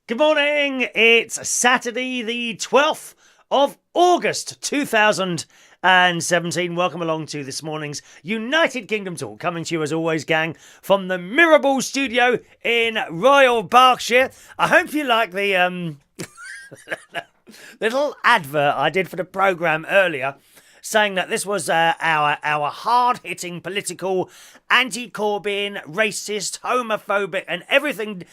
Good morning. It's Saturday, the 12th of August, 2017. Welcome along to this morning's United Kingdom Talk. Coming to you, as always, gang, from the Mirrorball studio in Royal Berkshire. I hope you like the little advert I did for the programme earlier, saying that this was our hard-hitting political, anti-Corbyn, racist, homophobic, and everything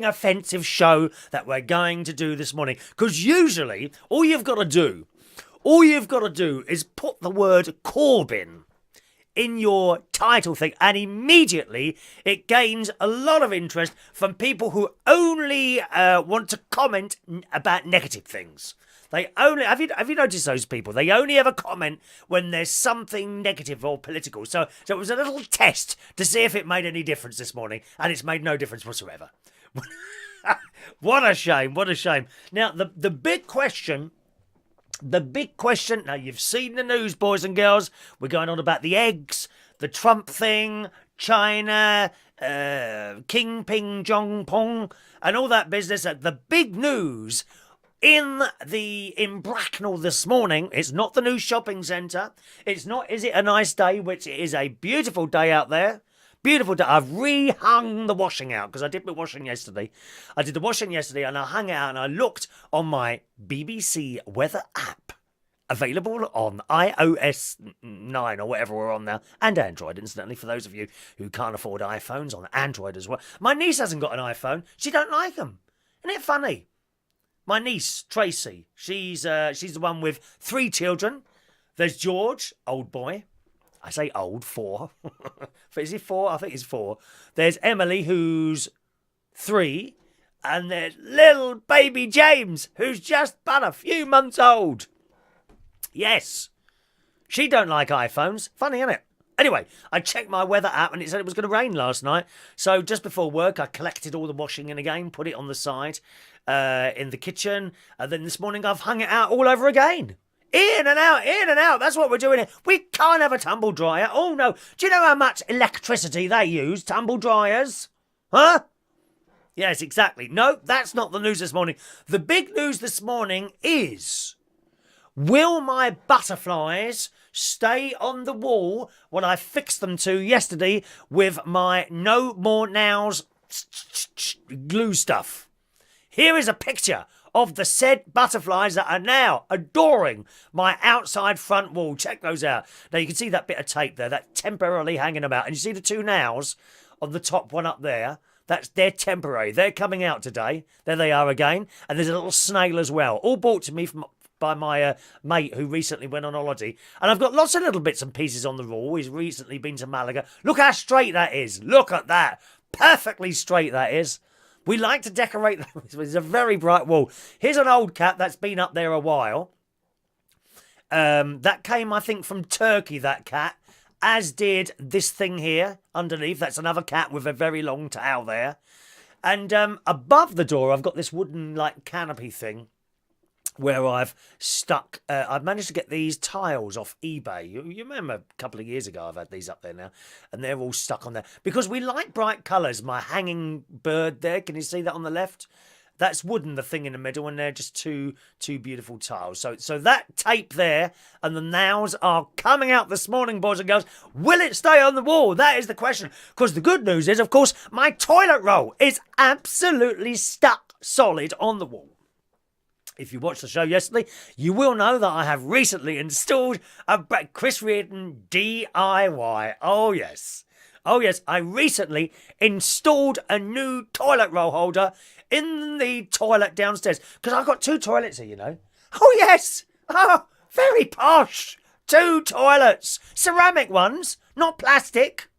offensive show that we're going to do this morning. Because usually, all you've got to do is put the word Corbyn in your title thing, and immediately it gains a lot of interest from people who only want to comment about negative things. They only have you noticed those people? They only ever comment when there's something negative or political. So it was a little test to see if it made any difference this morning, and it's made no difference whatsoever. What a shame! What a shame! Now the big question. Now, you've seen the news, boys and girls. We're going on about the eggs, the Trump thing, China, King Ping Jong Pong, and all that business. The big news in Bracknell this morning, it's not the new shopping centre. It's not, is it a nice day, which it is a beautiful day out there. Beautiful day. I've rehung the washing out because I did my washing yesterday. I did the washing yesterday and I hung it out and I looked on my BBC weather app, available on iOS 9 or whatever we're on now, and Android, incidentally, for those of you who can't afford iPhones, on Android as well. My niece hasn't got an iPhone. She don't like them. Isn't it funny? My niece, Tracy, she's the one with 3 children. There's George, old boy. I say old, 4. Is he 4? I think he's 4. There's Emily, who's 3. And there's little baby James, who's just but a few months old. Yes. She don't like iPhones. Funny, isn't it? Anyway, I checked my weather app and it said it was going to rain last night. So just before work, I collected all the washing in again, put it on the side in the kitchen. And then this morning, I've hung it out all over again. In and out, in and out. That's what we're doing here. We can't have a tumble dryer. Oh, no. Do you know how much electricity they use, tumble dryers? Huh? Yes, exactly. No, that's not the news this morning. The big news this morning is, will my butterflies stay on the wall when I fixed them to yesterday with my No More Nows glue stuff? Here is a picture of the said butterflies that are now adoring my outside front wall. Check those out. Now, you can see that bit of tape there, that temporarily hanging about. And you see the 2 nows on the top one up there? They're temporary. They're coming out today. There they are again. And there's a little snail as well, all brought to me by my mate who recently went on holiday. And I've got lots of little bits and pieces on the wall. He's recently been to Malaga. Look how straight that is. Look at that. Perfectly straight that is. We like to decorate them. It's a very bright wall. Here's an old cat that's been up there a while. That came, I think, from Turkey, that cat. As did this thing here underneath. That's another cat with a very long tail there. And above the door, I've got this wooden, like, canopy thing where I've stuck, I've managed to get these tiles off eBay. You remember a couple of years ago I've had these up there now, and they're all stuck on there. Because we like bright colours. My hanging bird there, can you see that on the left? That's wooden, the thing in the middle, and they're just two beautiful tiles. So that tape there and the nows are coming out this morning, boys and girls. Will it stay on the wall? That is the question. Because the good news is, of course, my toilet roll is absolutely stuck solid on the wall. If you watched the show yesterday, you will know that I have recently installed a Chris Reardon DIY. Oh, yes. Oh, yes. I recently installed a new toilet roll holder in the toilet downstairs. Because I've got 2 toilets here, you know. Oh, yes. Oh, very posh. 2 toilets. Ceramic ones, not plastic.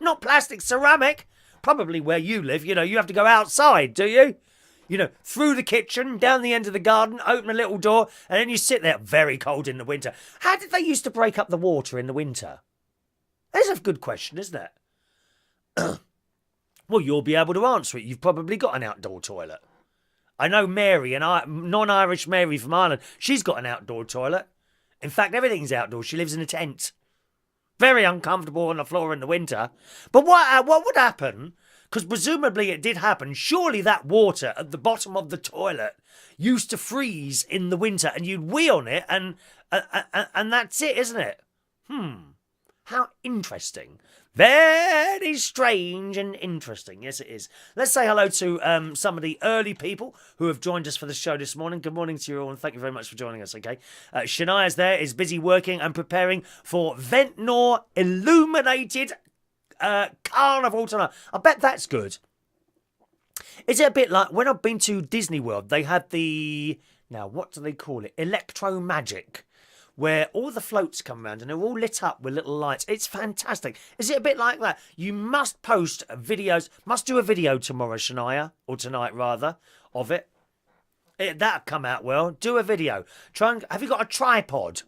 Not plastic, ceramic. Probably where you live, you know, you have to go outside, do you? You know, through the kitchen, down the end of the garden, open a little door, and then you sit there, very cold in the winter. How did they used to break up the water in the winter? That's a good question, isn't it? Well, you'll be able to answer it. You've probably got an outdoor toilet. I know Mary, non-Irish Mary from Ireland, she's got an outdoor toilet. In fact, everything's outdoors. She lives in a tent. Very uncomfortable on the floor in the winter. But what would happen? Because presumably it did happen. Surely that water at the bottom of the toilet used to freeze in the winter, and you'd wee on it, and that's it, isn't it? How interesting. Very strange and interesting. Yes, it is. Let's say hello to some of the early people who have joined us for the show this morning. Good morning to you all, and thank you very much for joining us, okay? Shania's there, is busy working and preparing for Ventnor Illuminated Carnival tonight. I bet that's good. Is it a bit like when I've been to Disney World, they had the, now what do they call it? Electro Magic, where all the floats come around and they're all lit up with little lights. It's fantastic. Is it a bit like that? You must post videos, must do a video tomorrow, Shania, or tonight rather, of it. That'll come out well. Do a video. Have you got a tripod?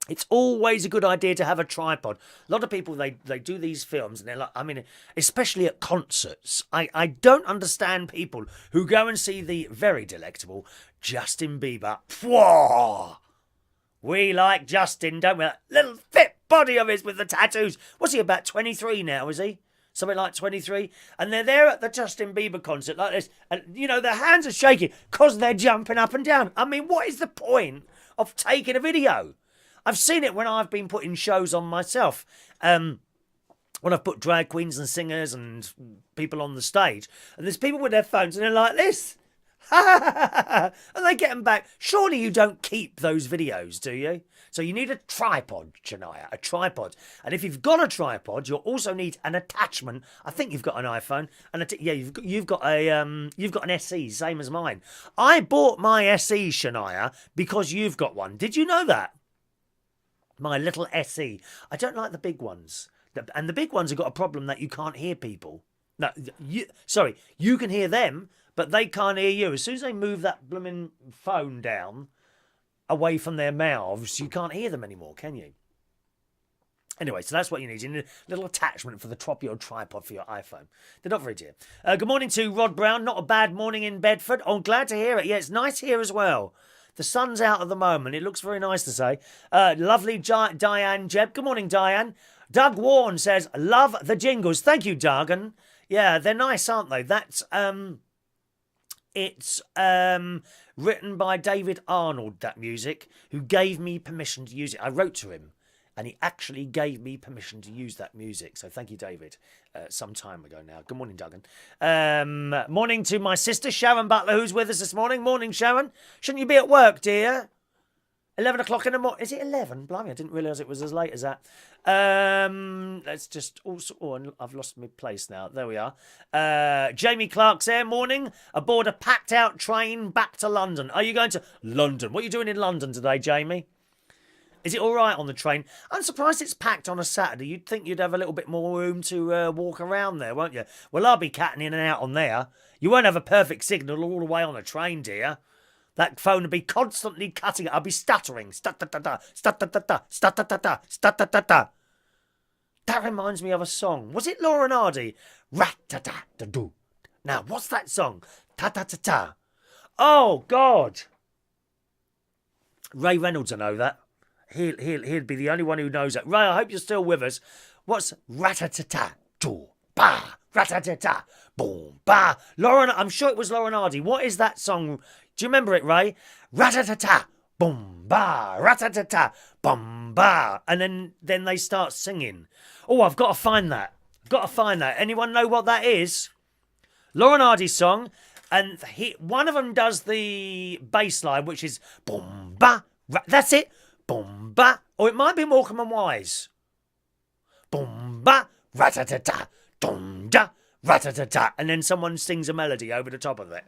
It's always a good idea to have a tripod. A lot of people, they do these films and they're like, I mean, especially at concerts. I don't understand people who go and see the very delectable Justin Bieber. Pwah! We like Justin, don't we? That little fit body of his with the tattoos. What's he, about 23 now, is he? Something like 23. And they're there at the Justin Bieber concert like this. And, you know, their hands are shaking because they're jumping up and down. I mean, what is the point of taking a video? I've seen it when I've been putting shows on myself. When I've put drag queens and singers and people on the stage. And there's people with their phones and they're like this. And they get them back. Surely you don't keep those videos, do you? So you need a tripod, Shania, a tripod. And if you've got a tripod, you'll also need an attachment. I think you've got an iPhone, and you've got an SE, same as mine. I bought my SE, Shania, because you've got one. Did you know that? My little SE. I don't like the big ones, and the big ones have got a problem that you can't hear people. No, you can hear them, but they can't hear you. As soon as they move that blooming phone down away from their mouths, you can't hear them anymore, can you? Anyway, so that's what you need. You need a little attachment for the top of your tripod for your iPhone. They're not very dear. Good morning to Rod Brown. Not a bad morning in Bedford. Oh, glad to hear it. Yeah, it's nice here as well. The sun's out at the moment. It looks very nice to say. Lovely Diane Jeb. Good morning, Diane. Doug Warren says, love the jingles. Thank you, Dargan. Yeah, they're nice, aren't they? That's it's written by David Arnold, that music, who gave me permission to use it. I wrote to him, and he actually gave me permission to use that music. So thank you, David, some time ago now. Good morning, Duggan. Morning to my sister, Sharon Butler, who's with us this morning. Morning, Sharon. Shouldn't you be at work, dear? 11 o'clock in the morning. Is it 11? Blimey, I didn't realise it was as late as that. Let's just also... Oh, I've lost my place now. There we are. Jamie Clark's there. Morning. Aboard a packed-out train back to London. Are you going to London? What are you doing in London today, Jamie? Is it all right on the train? I'm surprised it's packed on a Saturday. You'd think you'd have a little bit more room to walk around there, won't you? Well, I'll be catting in and out on there. You won't have a perfect signal all the way on the train, dear. That phone would be constantly cutting it. I'll be stuttering. Stat-ta-ta-ta, stat-ta-ta-ta, stat-ta-ta-ta, stat-ta-ta-ta. That reminds me of a song. Was it Laura Hardy? Rat-ta-ta-ta-doo. Now, what's that song? Ta-ta-ta-ta. Oh, God. Ray Reynolds, I know that. He'd be the only one who knows that. Ray, I hope you're still with us. What's rat-ta-ta-ta? Doo, ba, rat-ta-ta-ta, boom, ba. Lauren, I'm sure it was Lauren Hardy. What is that song? Do you remember it, Ray? Rat-ta-ta-ta, boom, ba, rat-ta-ta-ta, boom, ba. And then they start singing. Oh, I've got to find that. Anyone know what that is? Lauren Hardy's song. And one of them does the bass line, which is boom, ba, that's it. Boom, ba. Or it might be Morecambe and Wise. Boom, ba, rat-ta-ta-ta, dum, da, rat-ta-ta-ta. And then someone sings a melody over the top of it.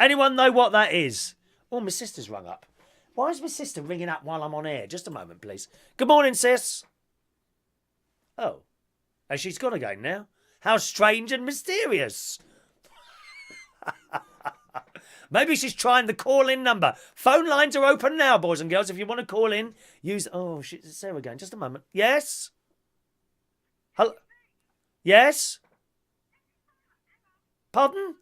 Anyone know what that is? Oh, my sister's rung up. Why is my sister ringing up while I'm on air? Just a moment, please. Good morning, sis. Oh. And she's gone again now. How strange and mysterious. Maybe she's trying the call-in number. Phone lines are open now, boys and girls. If you want to call in, use... Oh, it's Sarah again. Just a moment. Yes? Hello? Yes? Pardon?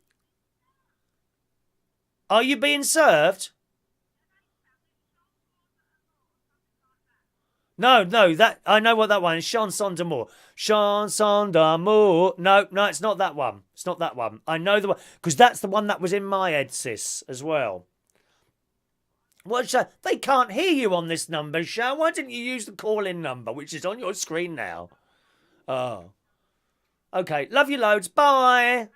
Are you being served? No, that I know what that one is. Chanson d'amour. Chanson d'amour. No, it's not that one. It's not that one. I know the one because that's the one that was in my head, sis, as well. What? They can't hear you on this number, Sharon. Why didn't you use the call-in number, which is on your screen now? Oh. Okay. Love you loads. Bye.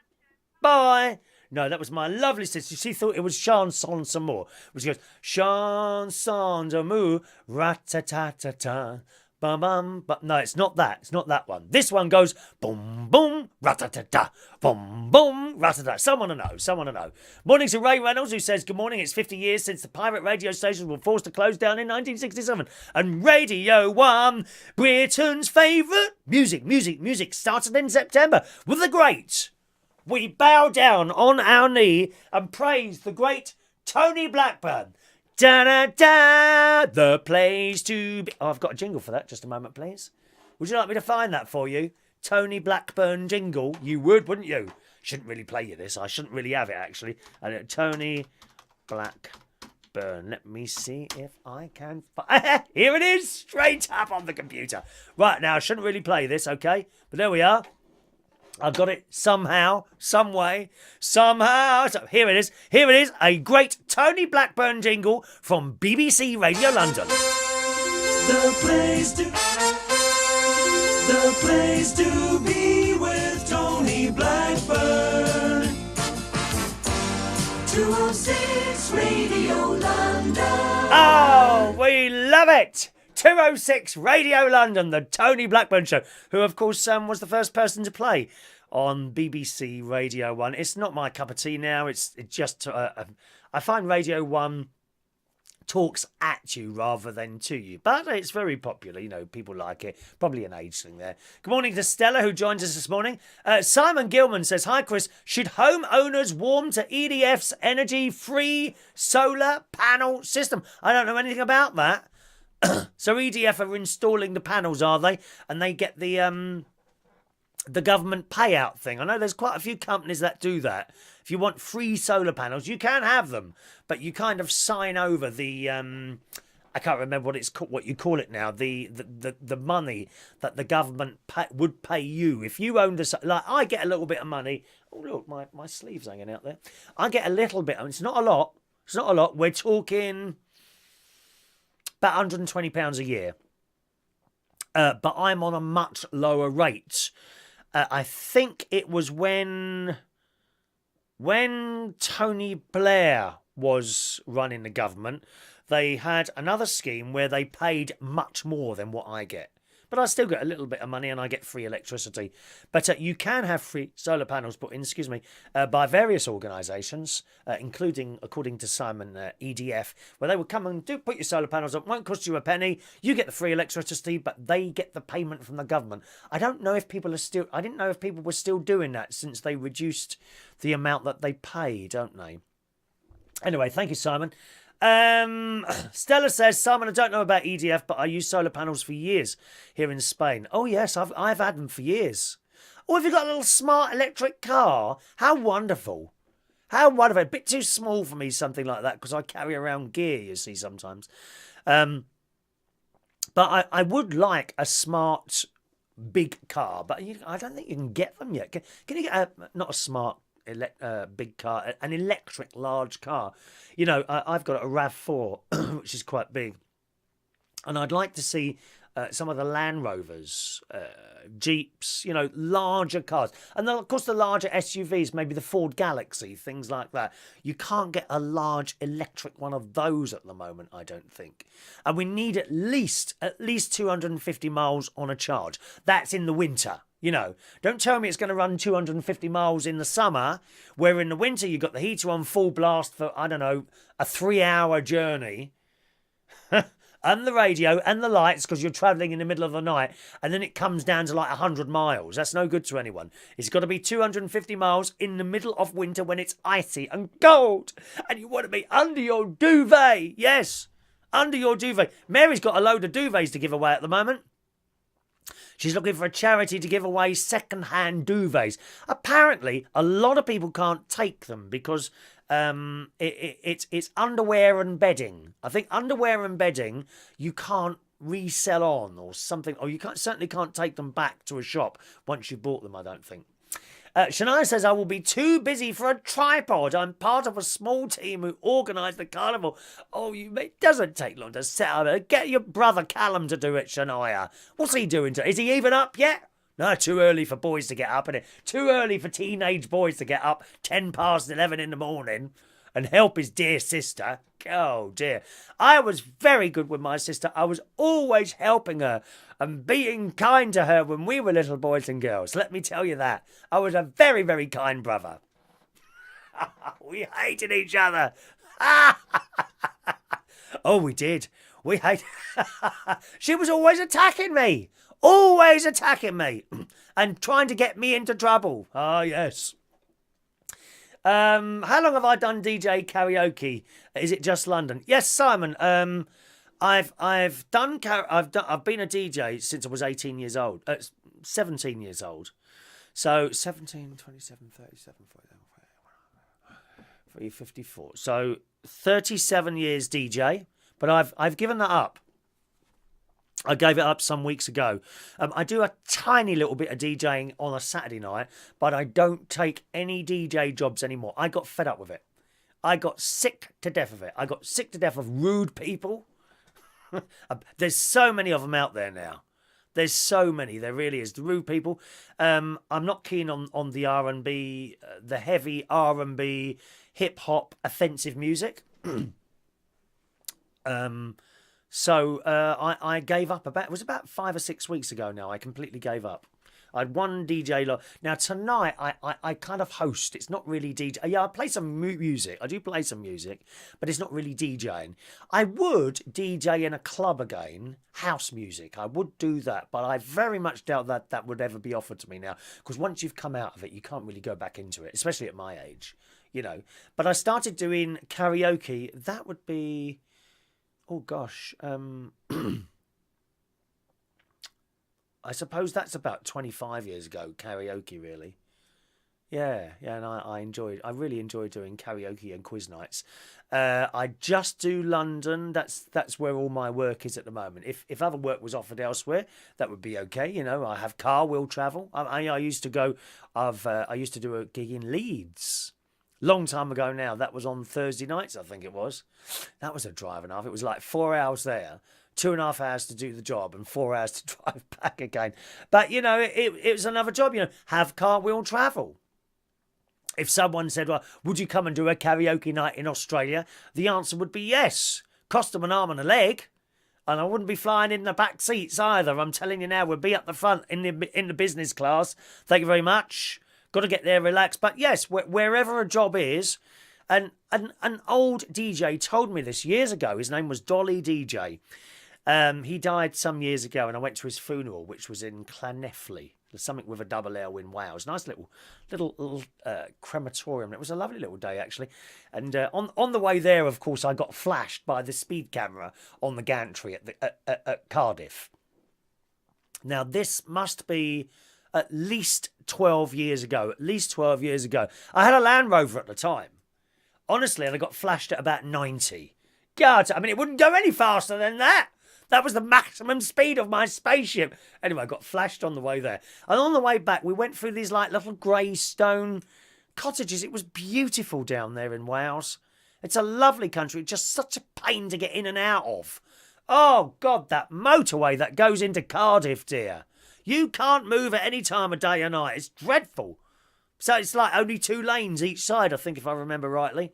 Bye. No, that was my lovely sister. She thought it was Chanson d'amour. She goes, Chanson d'amour, rat-ta-ta-ta-ta, bum-bum. But no, it's not that. It's not that one. This one goes, boom, boom, rat-ta-ta-ta, boom, boom, rat-ta-ta. Someone to know. Someone to know. Morning to Ray Reynolds, who says, good morning. It's 50 years since the pirate radio stations were forced to close down in 1967. And Radio 1, Britain's favourite music, started in September with the great... We bow down on our knee and praise the great Tony Blackburn. Da-da-da, the place to be. Oh, I've got a jingle for that. Just a moment, please. Would you like me to find that for you? Tony Blackburn jingle. You would, wouldn't you? Shouldn't really play you this. I shouldn't really have it, actually. Tony Blackburn. Let me see if I can find... Here it is, straight up on the computer. Right, now, I shouldn't really play this, okay? But there we are. I've got it somehow, some way, somehow. So here it is. Here it is. A great Tony Blackburn jingle from BBC Radio London. The place to be with Tony Blackburn. 206 Radio London. Oh, we love it. 206 Radio London, the Tony Blackburn Show, who, of course, was the first person to play on BBC Radio 1. It's not my cup of tea now. It's just... I find Radio 1 talks at you rather than to you. But it's very popular. You know, people like it. Probably an age thing there. Good morning to Stella, who joins us this morning. Simon Gilman says, hi, Chris. Should homeowners warm to EDF's energy-free solar panel system? I don't know anything about that. So EDF are installing the panels, are they? And they get the government payout thing. I know there's quite a few companies that do that. If you want free solar panels, you can have them, but you kind of sign over the I can't remember what it's called, what you call it now. The money that the government would pay you if you owned a, like I get a little bit of money. Oh look, my sleeve's hanging out there. I get a little bit. I mean, it's not a lot. It's not a lot. We're talking about £120 a year. But I'm on a much lower rate. I think it was when Tony Blair was running the government, they had another scheme where they paid much more than what I get. But I still get a little bit of money and I get free electricity. But you can have free solar panels put in, by various organisations, including, according to Simon, EDF, where they would come and put your solar panels up. Won't cost you a penny. You get the free electricity, but they get the payment from the government. I didn't know if people were still doing that since they reduced the amount that they pay, don't they? Anyway, thank you, Simon. Stella says, Simon, I don't know about EDF, but I use solar panels for years here in Spain. Oh, yes, I've had them for years. Oh, have you got a little smart electric car? How wonderful. How wonderful. A bit too small for me, something like that, because I carry around gear, you see, sometimes. But I would like a smart big car, but I don't think you can get them yet. Can you get not a smart big car, an electric large car? You know, I've got a RAV4, which is quite big, and I'd like to see some of the Land Rovers, Jeeps, you know, larger cars, and then of course the larger SUVs, maybe the Ford Galaxy, things like that. You can't get a large electric one of those at the moment, I don't think, and we need at least 250 miles on a charge. That's in the winter. You know, don't tell me it's going to run 250 miles in the summer, where in the winter you've got the heater on full blast for, I don't know, a 3-hour journey, and the radio and the lights because you're travelling in the middle of the night, and then it comes down to like 100 miles. That's no good to anyone. It's got to be 250 miles in the middle of winter when it's icy and cold, and you want to be under your duvet. Yes, under your duvet. Mary's got a load of duvets to give away at the moment. She's looking for a charity to give away second-hand duvets. Apparently, a lot of people can't take them because it's underwear and bedding. I think underwear and bedding, you can't resell on or something, or you certainly can't take them back to a shop once you've bought them, I don't think. Shania says, I will be too busy for a tripod. I'm part of a small team who organise the carnival. Oh, it doesn't take long to set up. Get your brother Callum to do it, Shania. What's he doing? Is he even up yet? No, too early for boys to get up, isn't it? Too early for teenage boys to get up 11:10 in the morning and help his dear sister. Oh, dear. I was very good with my sister. I was always helping her and being kind to her when we were little boys and girls. Let me tell you that. I was a very, very kind brother. We hated each other. Oh, we did. We hated... She was always attacking me. Always attacking me. And trying to get me into trouble. Ah, yes. How long have I done DJ karaoke? Is it just London? Yes, Simon. I've been a DJ since I was 18 years old. 17 years old. So 17, 27, 37, 48, 54. So 37 years DJ, but I've given that up. I gave it up some weeks ago. I do a tiny little bit of DJing on a Saturday night, but I don't take any DJ jobs anymore. I got fed up with it. I got sick to death of it. I got sick to death of rude people. There's so many of them out there now. There's so many. There really is. The rude people. I'm not keen on the R&B, the heavy R&B, hip-hop, offensive music. So I gave up it was about 5 or 6 weeks ago now. I completely gave up. I had one DJ. Now tonight I kind of host. It's not really DJ. Yeah, I play some music. I do play some music, but it's not really DJing. I would DJ in a club again, house music. I would do that, but I very much doubt that would ever be offered to me now. Because once you've come out of it, you can't really go back into it, especially at my age, you know. But I started doing karaoke. That would be... Oh, gosh. I suppose that's about 25 years ago, karaoke, really. Yeah, and I really enjoy doing karaoke and quiz nights. I just do London. That's where all my work is at the moment. If other work was offered elsewhere, that would be okay. You know, I have car, will travel. I used to do a gig in Leeds. Long time ago now. That was on Thursday nights, I think it was. That was a drive and a half. It was like 4 hours there, 2.5 hours to do the job, and 4 hours to drive back again. But, you know, it was another job, you know. Have car, will travel. If someone said, well, would you come and do a karaoke night in Australia? The answer would be yes. Cost them an arm and a leg. And I wouldn't be flying in the back seats either. I'm telling you now, we'd be up the front in the business class. Thank you very much. Got to get there, relax. But yes, wherever a job is, and an old DJ told me this years ago. His name was Dolly DJ. He died some years ago, and I went to his funeral, which was in Llanelli. Something with a double L in Wales. Nice little crematorium. It was a lovely little day, actually. And on the way there, of course, I got flashed by the speed camera on the gantry at Cardiff. Now, this must be at least 12 years ago. At least 12 years ago. I had a Land Rover at the time. Honestly, and I got flashed at about 90. God, I mean, it wouldn't go any faster than that. That was the maximum speed of my spaceship. Anyway, I got flashed on the way there. And on the way back, we went through these like little grey stone cottages. It was beautiful down there in Wales. It's a lovely country. It's just such a pain to get in and out of. Oh, God, that motorway that goes into Cardiff, dear. You can't move at any time of day or night. It's dreadful. So it's like only 2 lanes each side, I think, if I remember rightly.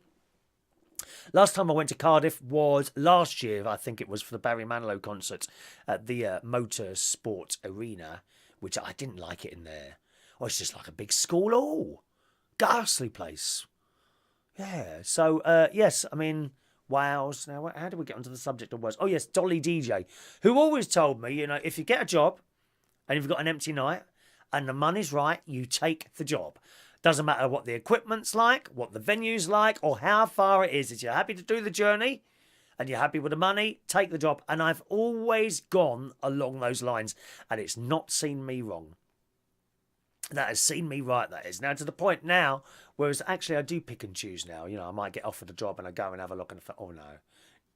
Last time I went to Cardiff was last year, I think it was, for the Barry Manilow concert at the Motorsport Arena, which I didn't like it in there. Oh, it's just like a big school hall. Ghastly place. Yeah, so, yes, I mean, Wales. Now, how do we get onto the subject of Wales? Oh, yes, Dolly DJ, who always told me, you know, if you get a job and you've got an empty night and the money's right, you take the job. Doesn't matter what the equipment's like, what the venue's like, or how far it is. If you're happy to do the journey and you're happy with the money, take the job. And I've always gone along those lines, and it's not seen me wrong. That has seen me right, that is. Now, to the point now, whereas actually I do pick and choose now. You know, I might get offered a job and I go and have a look and I think, oh no,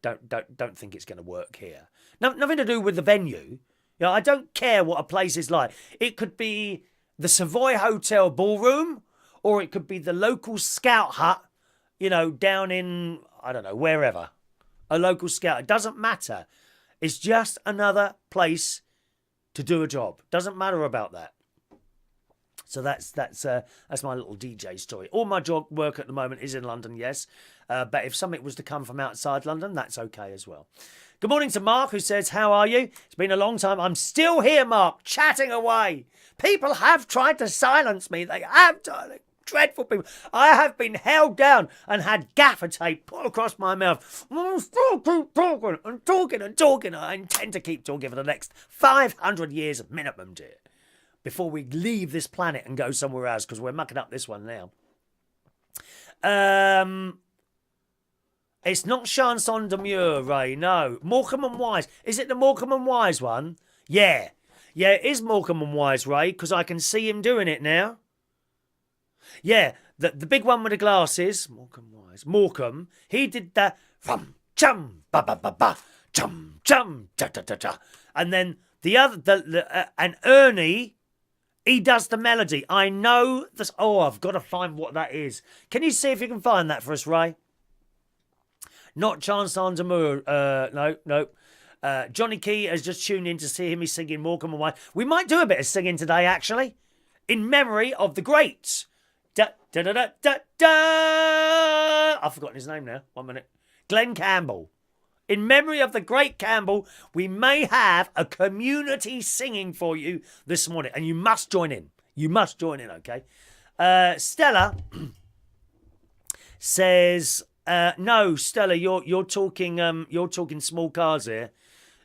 don't think it's going to work here. Nothing to do with the venue. You know, I don't care what a place is like. It could be the Savoy Hotel ballroom, or it could be the local scout hut, you know, down in, I don't know, wherever. A local scout. It doesn't matter. It's just another place to do a job. Doesn't matter about that. So that's my little DJ story. All my job work at the moment is in London, yes. But if something was to come from outside London, that's okay as well. Good morning to Mark, who says, how are you? It's been a long time. I'm still here, Mark, chatting away. People have tried to silence me. They have done. Dreadful people. I have been held down and had gaffer tape put across my mouth. I still keep talking and talking and talking. I intend to keep talking for the next 500 years minimum, dear, before we leave this planet and go somewhere else, because we're mucking up this one now. It's not Chanson de Mure, Ray, no. Morecambe and Wise. Is it the Morecambe and Wise one? Yeah. Yeah, it is Morecambe and Wise, Ray, because I can see him doing it now. Yeah, the big one with the glasses, Morecambe Wise. Morecambe, he did that. Rum, chum, ba ba ba ba, chum, chum, cha cha cha cha. And then the other, and Ernie, he does the melody. I know this. Oh, I've got to find what that is. Can you see if you can find that for us, Ray? Not Chanson de Mure. No. Johnny Key has just tuned in to see him. He's singing Morecambe and Wise. We might do a bit of singing today, actually, in memory of the greats. Da da da da da da. I've forgotten his name now. 1 minute. Glen Campbell. In memory of the great Campbell, we may have a community singing for you this morning, and you must join in. You must join in, okay? Stella says, no, Stella, you're talking small cars here.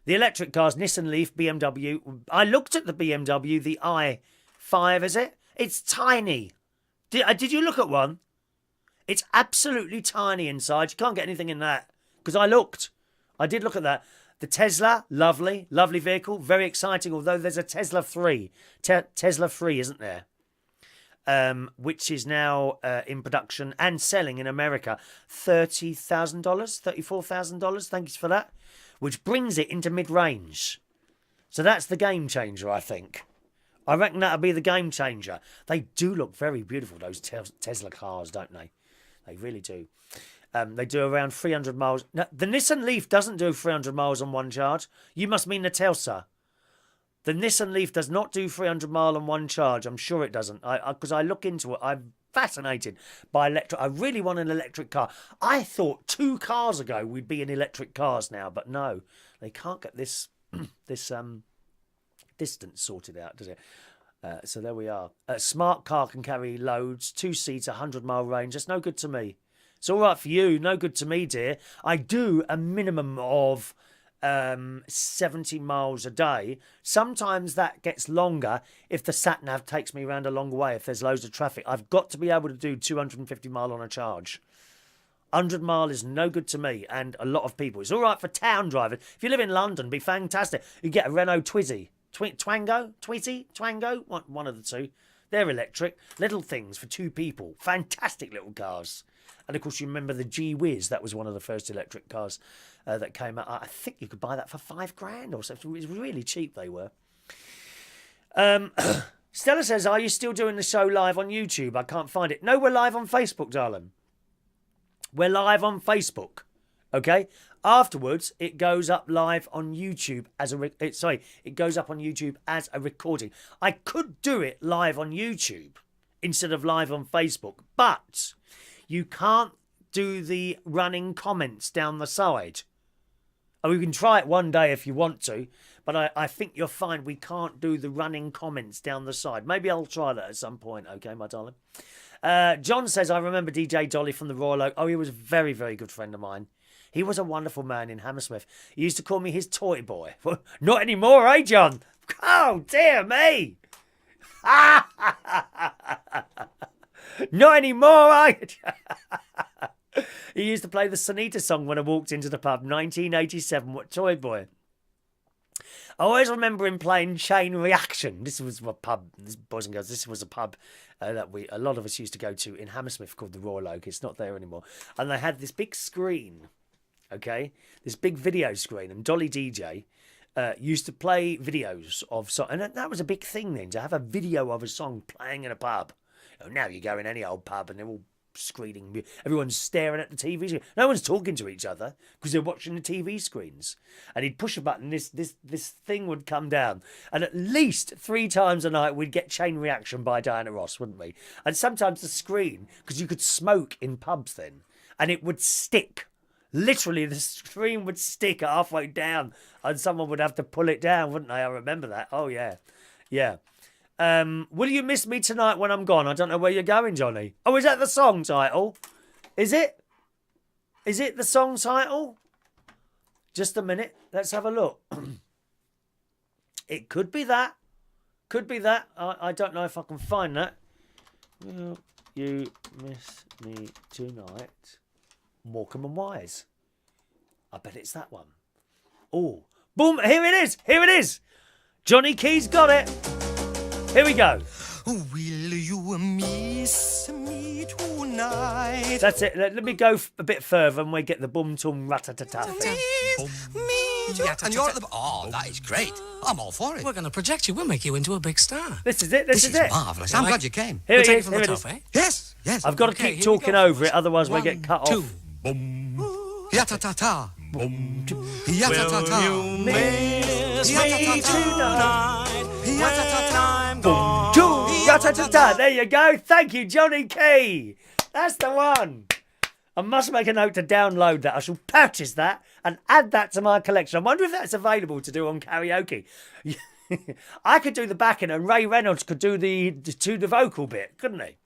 The electric cars, Nissan Leaf, BMW. I looked at the BMW, the i5, is it? It's tiny. Did you look at one? It's absolutely tiny inside. You can't get anything in that. Because I looked. I did look at that. The Tesla, lovely vehicle, very exciting. Although there's a Tesla 3. Tesla 3, isn't there? Which is now in production and selling in America. $30,000, $34,000. Thanks for that. Which brings it into mid-range. So that's the game changer, I think. I reckon that'll be the game changer. They do look very beautiful, those Tesla cars, don't they? They really do. They do around 300 miles. Now, the Nissan Leaf doesn't do 300 miles on one charge. You must mean the Tesla. The Nissan Leaf does not do 300 miles on one charge. I'm sure it doesn't. Because I look into it. I'm fascinated by electric. I really want an electric car. I thought 2 cars ago we'd be in electric cars now. But no, they can't get this distance sorted out, does it? So there we are. A smart car can carry loads, 2 seats, 100-mile range. That's no good to me. It's all right for you, no good to me, dear. I do a minimum of 70 miles a day. Sometimes that gets longer if the sat-nav takes me around a long way, if there's loads of traffic. I've got to be able to do 250 mile on a charge. 100 mile is no good to me and a lot of people. It's all right for town driving. If you live in London, it'd be fantastic. You get a Renault Twizy. Twango, one of the two. They're electric. Little things for 2 people. Fantastic little cars. And of course, you remember the G-Wiz. That was one of the first electric cars that came out. I think you could buy that for $5,000 or something. It was really cheap, they were. Stella says, are you still doing the show live on YouTube? I can't find it. No, we're live on Facebook, darling. We're live on Facebook. Okay? Afterwards, it goes up live on YouTube as it goes up on YouTube as a recording. I could do it live on YouTube instead of live on Facebook, but you can't do the running comments down the side. Oh, you can try it one day if you want to, but I think you'll find we can't do the running comments down the side. Maybe I'll try that at some point, okay, my darling? John says, I remember DJ Dolly from the Royal Oak. Oh, he was a very, very good friend of mine. He was a wonderful man in Hammersmith. He used to call me his toy boy. Not anymore, eh, John? Oh, dear me. Not anymore, eh? He used to play the Sunita song when I walked into the pub. 1987, what toy boy? I always remember him playing Chain Reaction. This was a pub, boys and girls, this was a pub that a lot of us used to go to in Hammersmith called the Royal Oak. It's not there anymore. And they had this big screen. okay? This big video screen, and Dolly DJ used to play videos of songs, and that was a big thing then, to have a video of a song playing in a pub. Now you go in any old pub and they're all screening, everyone's staring at the TV screen. No one's talking to each other because they're watching the TV screens. And he'd push a button, this thing would come down, and at least 3 times a night we'd get Chain Reaction by Diana Ross, wouldn't we? And sometimes the screen, because you could smoke in pubs then, and it would stick. Literally, the screen would stick halfway down, and someone would have to pull it down, wouldn't they? I remember that. Oh yeah. Will you miss me tonight when I'm gone? I don't know where you're going, Johnny. Oh, is that the song title? Is it? Is it the song title? Just a minute. Let's have a look. It could be that. Could be that. I don't know if I can find that. Will you miss me tonight? Morecambe and Wise. I bet it's that one. Oh, boom. Here it is. Here it is. Johnny Key's got it. Here we go. Will you miss me tonight? That's it. Let me go a bit further and we get the boom tum ratatata thing. And you're at the... Oh, that is great. I'm all for it. We're going to project you. We'll make you into a big star. This is it. This is it. Marvellous. I'm glad you came. Here We'll it take is. it from Here the it top, is. eh? Yes, yes. I've got to Okay, keep here we talking go. over it, otherwise we get 1, cut 2. off. Yata-ta-ta. Yata-ta-ta. Miss me tonight when I'm gone. Ra-ta-ta-ta. There you go. Thank you, Johnny Key. That's the one. I must make a note to download that. I shall purchase that and add that to my collection. I wonder if that's available to do on karaoke. I could do the backing and Ray Reynolds could do the vocal bit, couldn't he?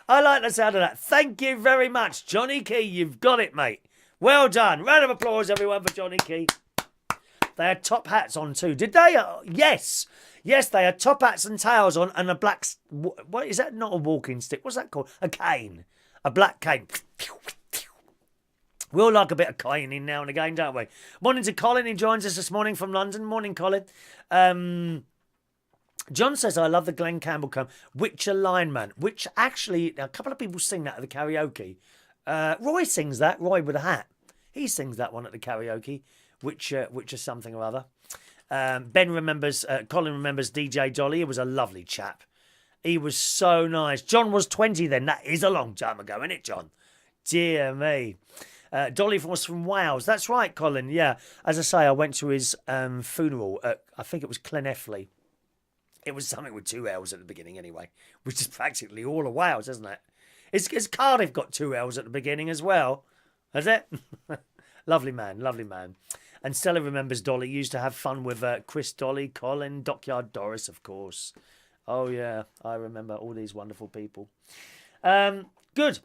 I like the sound of that. Thank you very much, Johnny Key. You've got it, mate. Well done. Round of applause, everyone, for Johnny Key. They had top hats on too. Did they? Yes. Yes, they had top hats and tails on and a black... What is that? Not a walking stick. What's that called? A cane. A black cane. We all like a bit of caning now and again, don't we? Morning to Colin. He joins us this morning from London. Morning, Colin. John says, I love the Glen Campbell come. Witcher Lineman. Which actually, a couple of people sing that at the karaoke. Roy sings that. Roy with a hat. He sings that one at the karaoke. Witcher something or other. Ben remembers, Colin remembers DJ Dolly. He was a lovely chap. He was so nice. John was 20 then. That is a long time ago, isn't it, John? Dear me. Dolly was from Wales. That's right, Colin. Yeah. As I say, I went to his funeral at, I think it was Llanelli. It was something with 2 L's at the beginning anyway, which is practically all of Wales, isn't it? It's Cardiff got 2 L's at the beginning as well. Has it? Lovely man, lovely man. And Stella remembers Dolly used to have fun with Chris, Dolly, Colin, Dockyard Doris, of course. Oh, yeah, I remember all these wonderful people. Good.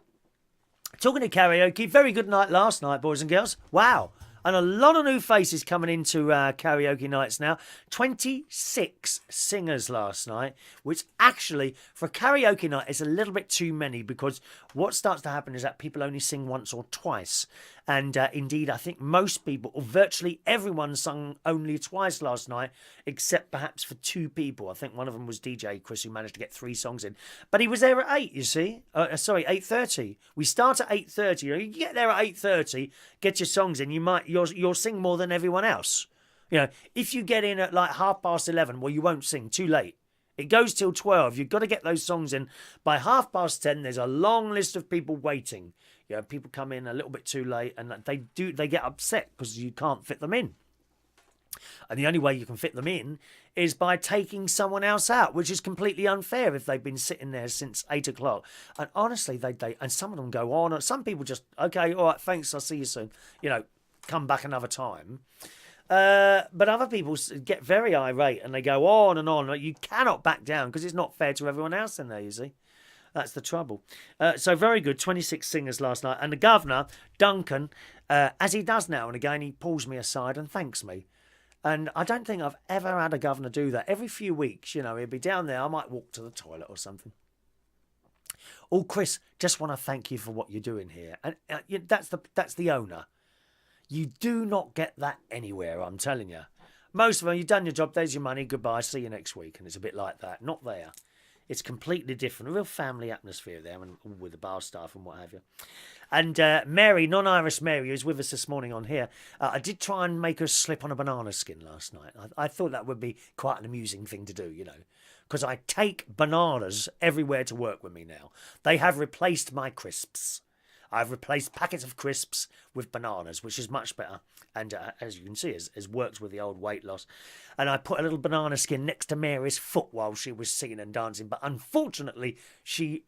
Talking to karaoke, very good night last night, boys and girls. Wow. And a lot of new faces coming into karaoke nights now. 26 singers last night, which actually, for a karaoke night, is a little bit too many because what starts to happen is that people only sing once or twice. And indeed, I think most people, or virtually everyone, sung only twice last night, except perhaps for 2 people. I think one of them was DJ Chris, who managed to get 3 songs in. But he was there at 8, you see. Sorry, 8:30. We start at 8:30. You get there at 8:30, get your songs in, you'll sing more than everyone else. You know, if you get in at like 11:30, well, you won't sing, too late. It goes till 12. You've got to get those songs in by 10:30. There's a long list of people waiting. You know, people come in a little bit too late and they get upset because you can't fit them in. And the only way you can fit them in is by taking someone else out, which is completely unfair if they've been sitting there since 8 o'clock. And honestly, and some of them go on. Some people just, okay, all right, thanks, I'll see you soon. You know, come back another time. But other people get very irate and they go on and on. You cannot back down because it's not fair to everyone else in there, you see. That's the trouble. So very good, 26 singers last night. And the governor, Duncan, as he does now and again, he pulls me aside and thanks me. And I don't think I've ever had a governor do that. Every few weeks, you know, he'll be down there. I might walk to the toilet or something. Oh, Chris, just want to thank you for what you're doing here. And that's the owner. You do not get that anywhere, I'm telling you. Most of them, you've done your job, there's your money, goodbye, see you next week. And it's a bit like that. Not there. It's completely different. A real family atmosphere there, and with the bar staff and what have you. And Mary, non-Irish Mary, who's with us this morning on here, I did try and make her slip on a banana skin last night. I thought that would be quite an amusing thing to do, you know, because I take bananas everywhere to work with me now. They have replaced my crisps. I've replaced packets of crisps with bananas, which is much better. And as you can see, has worked with the old weight loss. And I put a little banana skin next to Mary's foot while she was singing and dancing. But unfortunately, she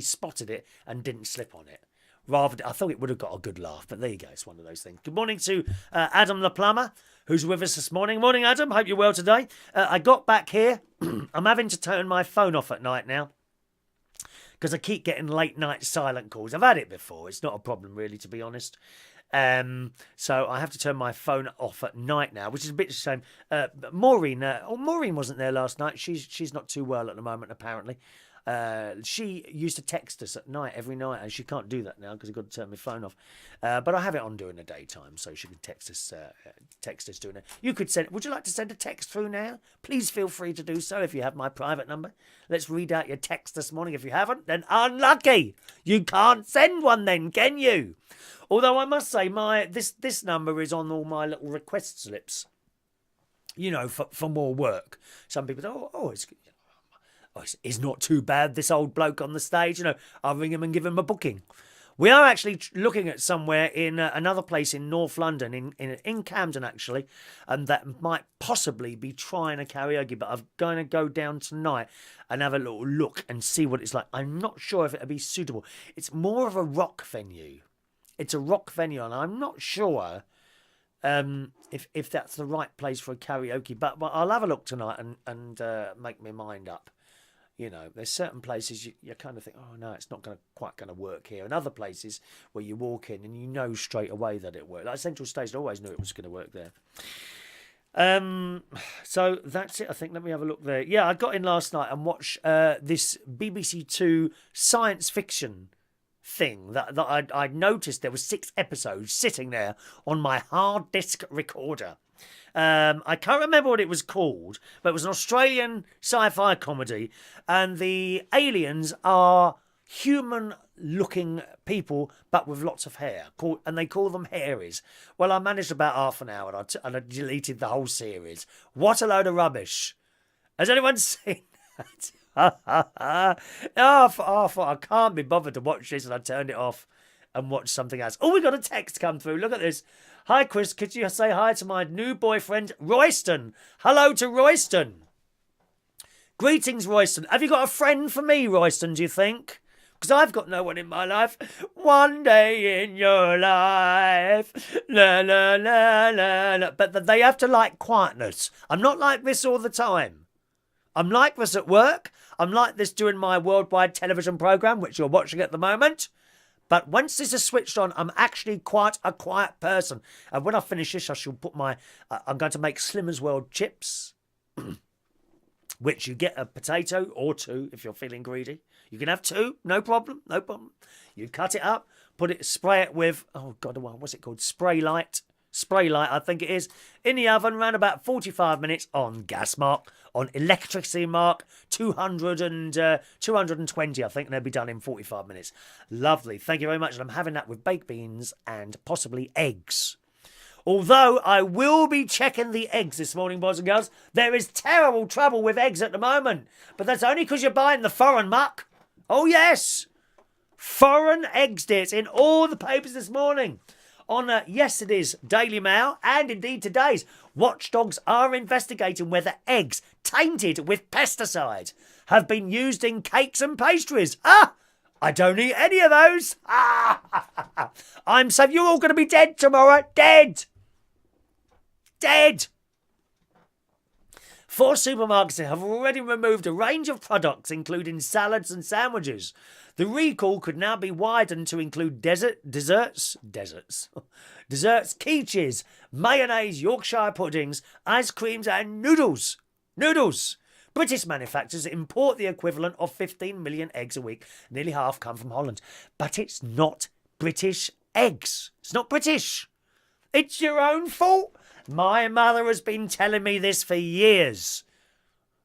spotted it and didn't slip on it. I thought it would have got a good laugh, but there you go. It's one of those things. Good morning to Adam the plumber, who's with us this morning. Morning, Adam. Hope you're well today. I got back here. I'm having to turn my phone off at night now, because I keep getting late night silent calls. I've had it before. It's not a problem, really, to be honest. So I have to turn my phone off at night now, which is a bit of a shame. Maureen wasn't there last night. She's not too well at the moment, apparently. She used to text us at night, every night, and she can't do that now because I've got to turn my phone off. But I have it on during the daytime, so she can text us during it. You could send. Would you like to send a text through now? Please feel free to do so if you have my private number. Let's read out your text this morning. If you haven't, then unlucky. You can't send one then, can you? Although I must say, this number is on all my little request slips. You know, for more work. Some people say, it's not too bad, this old bloke on the stage. You know, I'll ring him and give him a booking. We are actually looking at somewhere in another place in North London, in Camden, actually, and that might possibly be trying a karaoke, but I'm going to go down tonight and have a little look and see what it's like. I'm not sure if it'll be suitable. It's more of a rock venue. It's a rock venue, and I'm not sure if that's the right place for a karaoke, but I'll have a look tonight and make my mind up. You know, there's certain places you kind of think, oh no, it's not quite going to work here. And other places where you walk in and you know straight away that it works. Like Central Station, I always knew it was going to work there. So that's it, I think. Let me have a look there. Yeah, I got in last night and watched this BBC Two science fiction thing that I'd noticed there were 6 episodes sitting there on my hard disk recorder. I can't remember what it was called, but it was an Australian sci-fi comedy, and the aliens are human-looking people, but with lots of hair, and they call them hairies. Well, I managed about half an hour, and I deleted the whole series. What a load of rubbish! Has anyone seen that? I thought I can't be bothered to watch this, and I turned it off and watched something else. Oh, we got a text come through. Look at this. Hi, Chris. Could you say hi to my new boyfriend, Royston? Hello to Royston. Greetings, Royston. Have you got a friend for me, Royston, do you think? Because I've got no one in my life. One day in your life. La, la, la, la, la. But they have to like quietness. I'm not like this all the time. I'm like this at work. I'm like this doing my worldwide television programme, which you're watching at the moment. But once this is switched on, I'm actually quite a quiet person. And when I finish this, I shall put I'm going to make Slimmer's World chips, which you get a potato or 2 if you're feeling greedy. You can have 2, no problem, no problem. You cut it up, spray it with, oh God, what's it called? Spray light, I think it is, in the oven around about 45 minutes on gas mark, on electricity mark, 220, I think, and they'll be done in 45 minutes. Lovely. Thank you very much. And I'm having that with baked beans and possibly eggs. Although I will be checking the eggs this morning, boys and girls. There is terrible trouble with eggs at the moment. But that's only because you're buying the foreign muck. Oh, yes. Foreign eggs, dear. It's in all the papers this morning. On yesterday's Daily Mail and indeed today's, watchdogs are investigating whether eggs tainted with pesticide have been used in cakes and pastries. I don't eat any of those. I'm safe. You're all going to be dead tomorrow. Dead. 4 supermarkets have already removed a range of products, including salads and sandwiches. The recall could now be widened to include desserts, quiches, mayonnaise, Yorkshire puddings, ice creams and noodles. British manufacturers import the equivalent of 15 million eggs a week. Nearly half come from Holland. But it's not British eggs. It's not British. It's your own fault. My mother has been telling me this for years.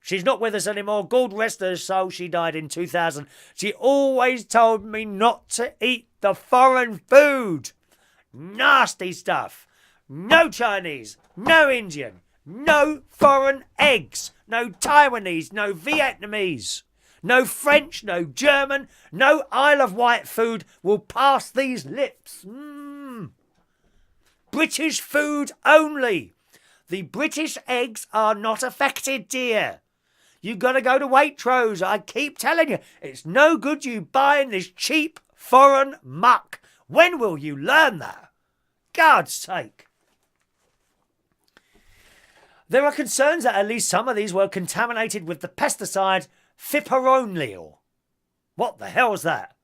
She's not with us anymore. God rest her soul. She died in 2000. She always told me not to eat the foreign food. Nasty stuff. No Chinese. No Indian. No foreign eggs. No Taiwanese. No Vietnamese. No French. No German. No Isle of Wight food will pass these lips. British food only. The British eggs are not affected, dear. You got to go to Waitrose. I keep telling you, it's no good you buying this cheap foreign muck. When will you learn that? God's sake. There are concerns that at least some of these were contaminated with the pesticide fipronil. What the hell's that?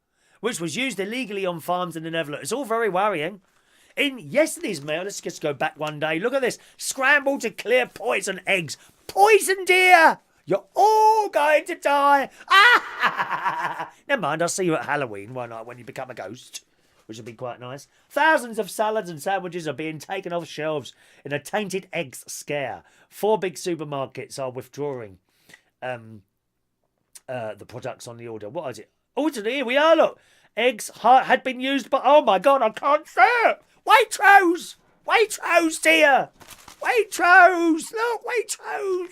Which was used illegally on farms in the Netherlands. It's all very worrying. In yesterday's mail, let's just go back one day. Look at this. Scrambled to clear poison eggs. Poison, dear! You're all going to die. Ah! Never mind, I'll see you at Halloween one night when you become a ghost, which would be quite nice. Thousands of salads and sandwiches are being taken off shelves in a tainted eggs scare. 4 big supermarkets are withdrawing the products on the order. What is it? Oh, here we are, look. Eggs had been used, but oh my God, I can't say it. Waitrose! Waitrose, dear! Waitrose! Look, Waitrose!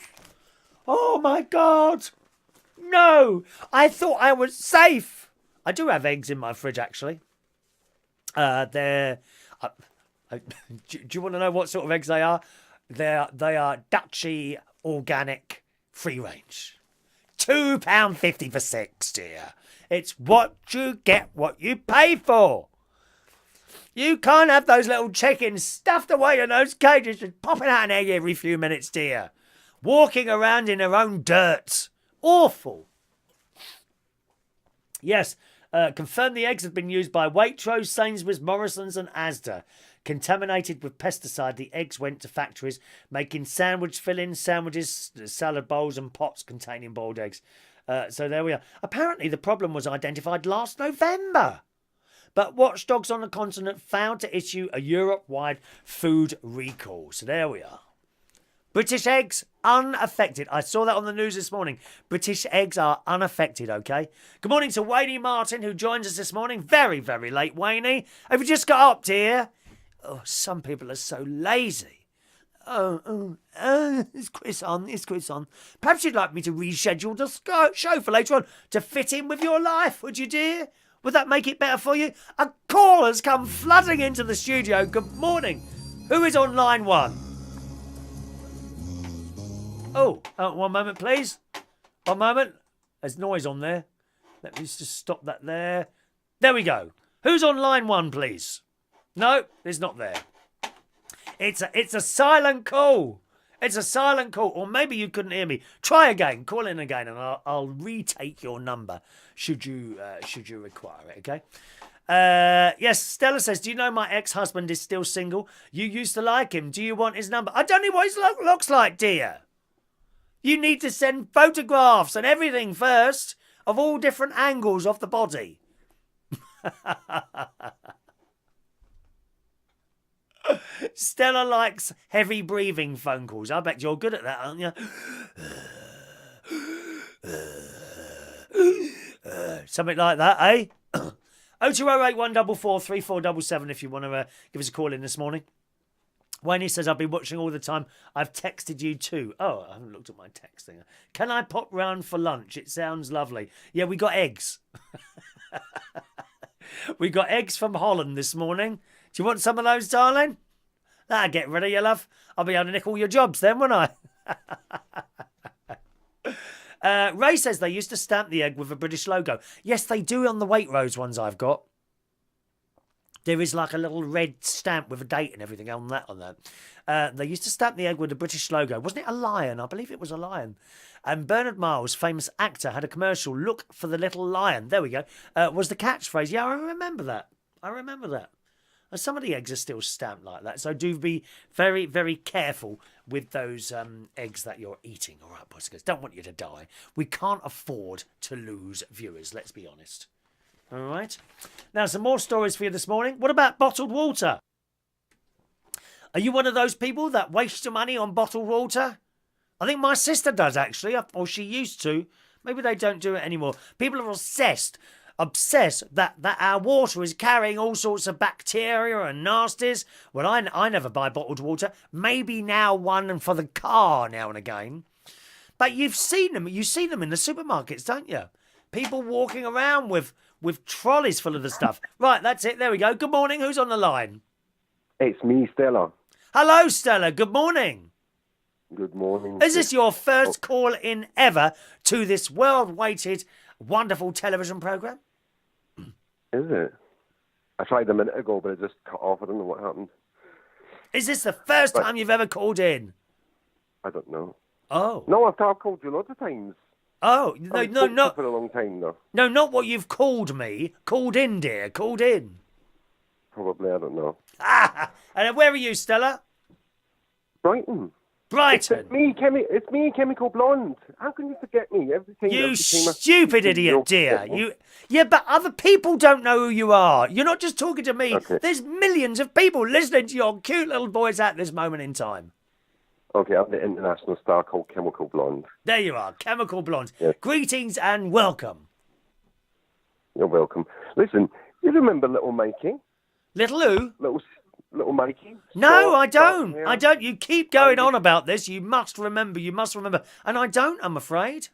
Oh my God! No! I thought I was safe! I do have eggs in my fridge, actually. Do you want to know what sort of eggs they are? They are Dutchy organic free range. £2.50 for 6, dear. It's what you get, what you pay for. You can't have those little chickens stuffed away in those cages just popping out an egg every few minutes, dear. Walking around in their own dirt. Awful. Yes, confirmed the eggs have been used by Waitrose, Sainsbury's, Morrison's and Asda. Contaminated with pesticide, the eggs went to factories making sandwich fillings, sandwiches, salad bowls and pots containing boiled eggs. So there we are. Apparently the problem was identified last November. But watchdogs on the continent failed to issue a Europe-wide food recall. So there we are. British eggs, unaffected. I saw that on the news this morning. British eggs are unaffected, okay? Good morning to Wayne Martin, who joins us this morning. Very, very late, Wayne. Have you just got up, dear? Oh, some people are so lazy. Is Chris on? Is Chris on? Perhaps you'd like me to reschedule the show for later on to fit in with your life, would you, dear? Would that make it better for you? A call has come flooding into the studio. Good morning. Who is on line 1? Oh, one moment, please. One moment. There's noise on there. Let me just stop that there. There we go. Who's on line 1, please? No, it's not there. It's a silent call. It's a silent call. Or maybe you couldn't hear me. Try again. Call in again, and I'll retake your number should you require it. Okay. Yes, Stella says, do you know my ex-husband is still single? You used to like him. Do you want his number? I don't know what his looks like, dear. You need to send photographs and everything first of all different angles of the body. Stella likes heavy breathing phone calls. I bet you're good at that, aren't you? Something like that, eh? 0208 144 3477 if you want to give us a call in this morning. Wayne says, I've been watching all the time. I've texted you too. Oh, I haven't looked at my text thing. Can I pop round for lunch? It sounds lovely. Yeah, we got eggs. We got eggs from Holland this morning. Do you want some of those, darling? That'll get rid of you, love. I'll be able to nick all your jobs then, won't I? Ray says they used to stamp the egg with a British logo. Yes, they do on the Waitrose ones I've got. There is like a little red stamp with a date and everything on that. They used to stamp the egg with a British logo. Wasn't it a lion? I believe it was a lion. And Bernard Miles, famous actor, had a commercial, look for the little lion. There we go. Was the catchphrase. Yeah, I remember that. And some of the eggs are still stamped like that. So do be very, very careful with those eggs that you're eating. All right, boys and girls. Don't want you to die. We can't afford to lose viewers, let's be honest. All right. Now, some more stories for you this morning. What about bottled water? Are you one of those people that waste your money on bottled water? I think my sister does, actually, or she used to. Maybe they don't do it anymore. People are obsessed that our water is carrying all sorts of bacteria and nasties. Well, I never buy bottled water. Maybe now one for the car now and again. But you've seen them. You see them in the supermarkets, don't you? People walking around with trolleys full of the stuff. Right, that's it. There we go. Good morning. Who's on the line? It's me, Stella. Hello, Stella. Good morning. Good morning. Is this your first call in ever to this well-awaited, wonderful television programme? Is it? I tried a minute ago, but it just cut off. I don't know what happened. Is this the first time you've ever called in? I don't know. Oh. No, I've called you lots of times. Oh, no. For a long time, though. No, not what you've called me. Called in, dear. Called in. Probably, I don't know. And where are you, Stella? Brighton. Brighton. It's me, Chemical Blonde. How can you forget me? You stupid idiot, dear. Yeah, but other people don't know who you are. You're not just talking to me. Okay. There's millions of people listening to your cute little voice at this moment in time. Okay, I'm the international star called Chemical Blonde. There you are, Chemical Blonde. Yes. Greetings and welcome. You're welcome. Listen, you remember Little Mikey? Little who? Little Mikey? No, I don't. Yeah. I don't. You keep going on about this. You must remember. And I don't, I'm afraid.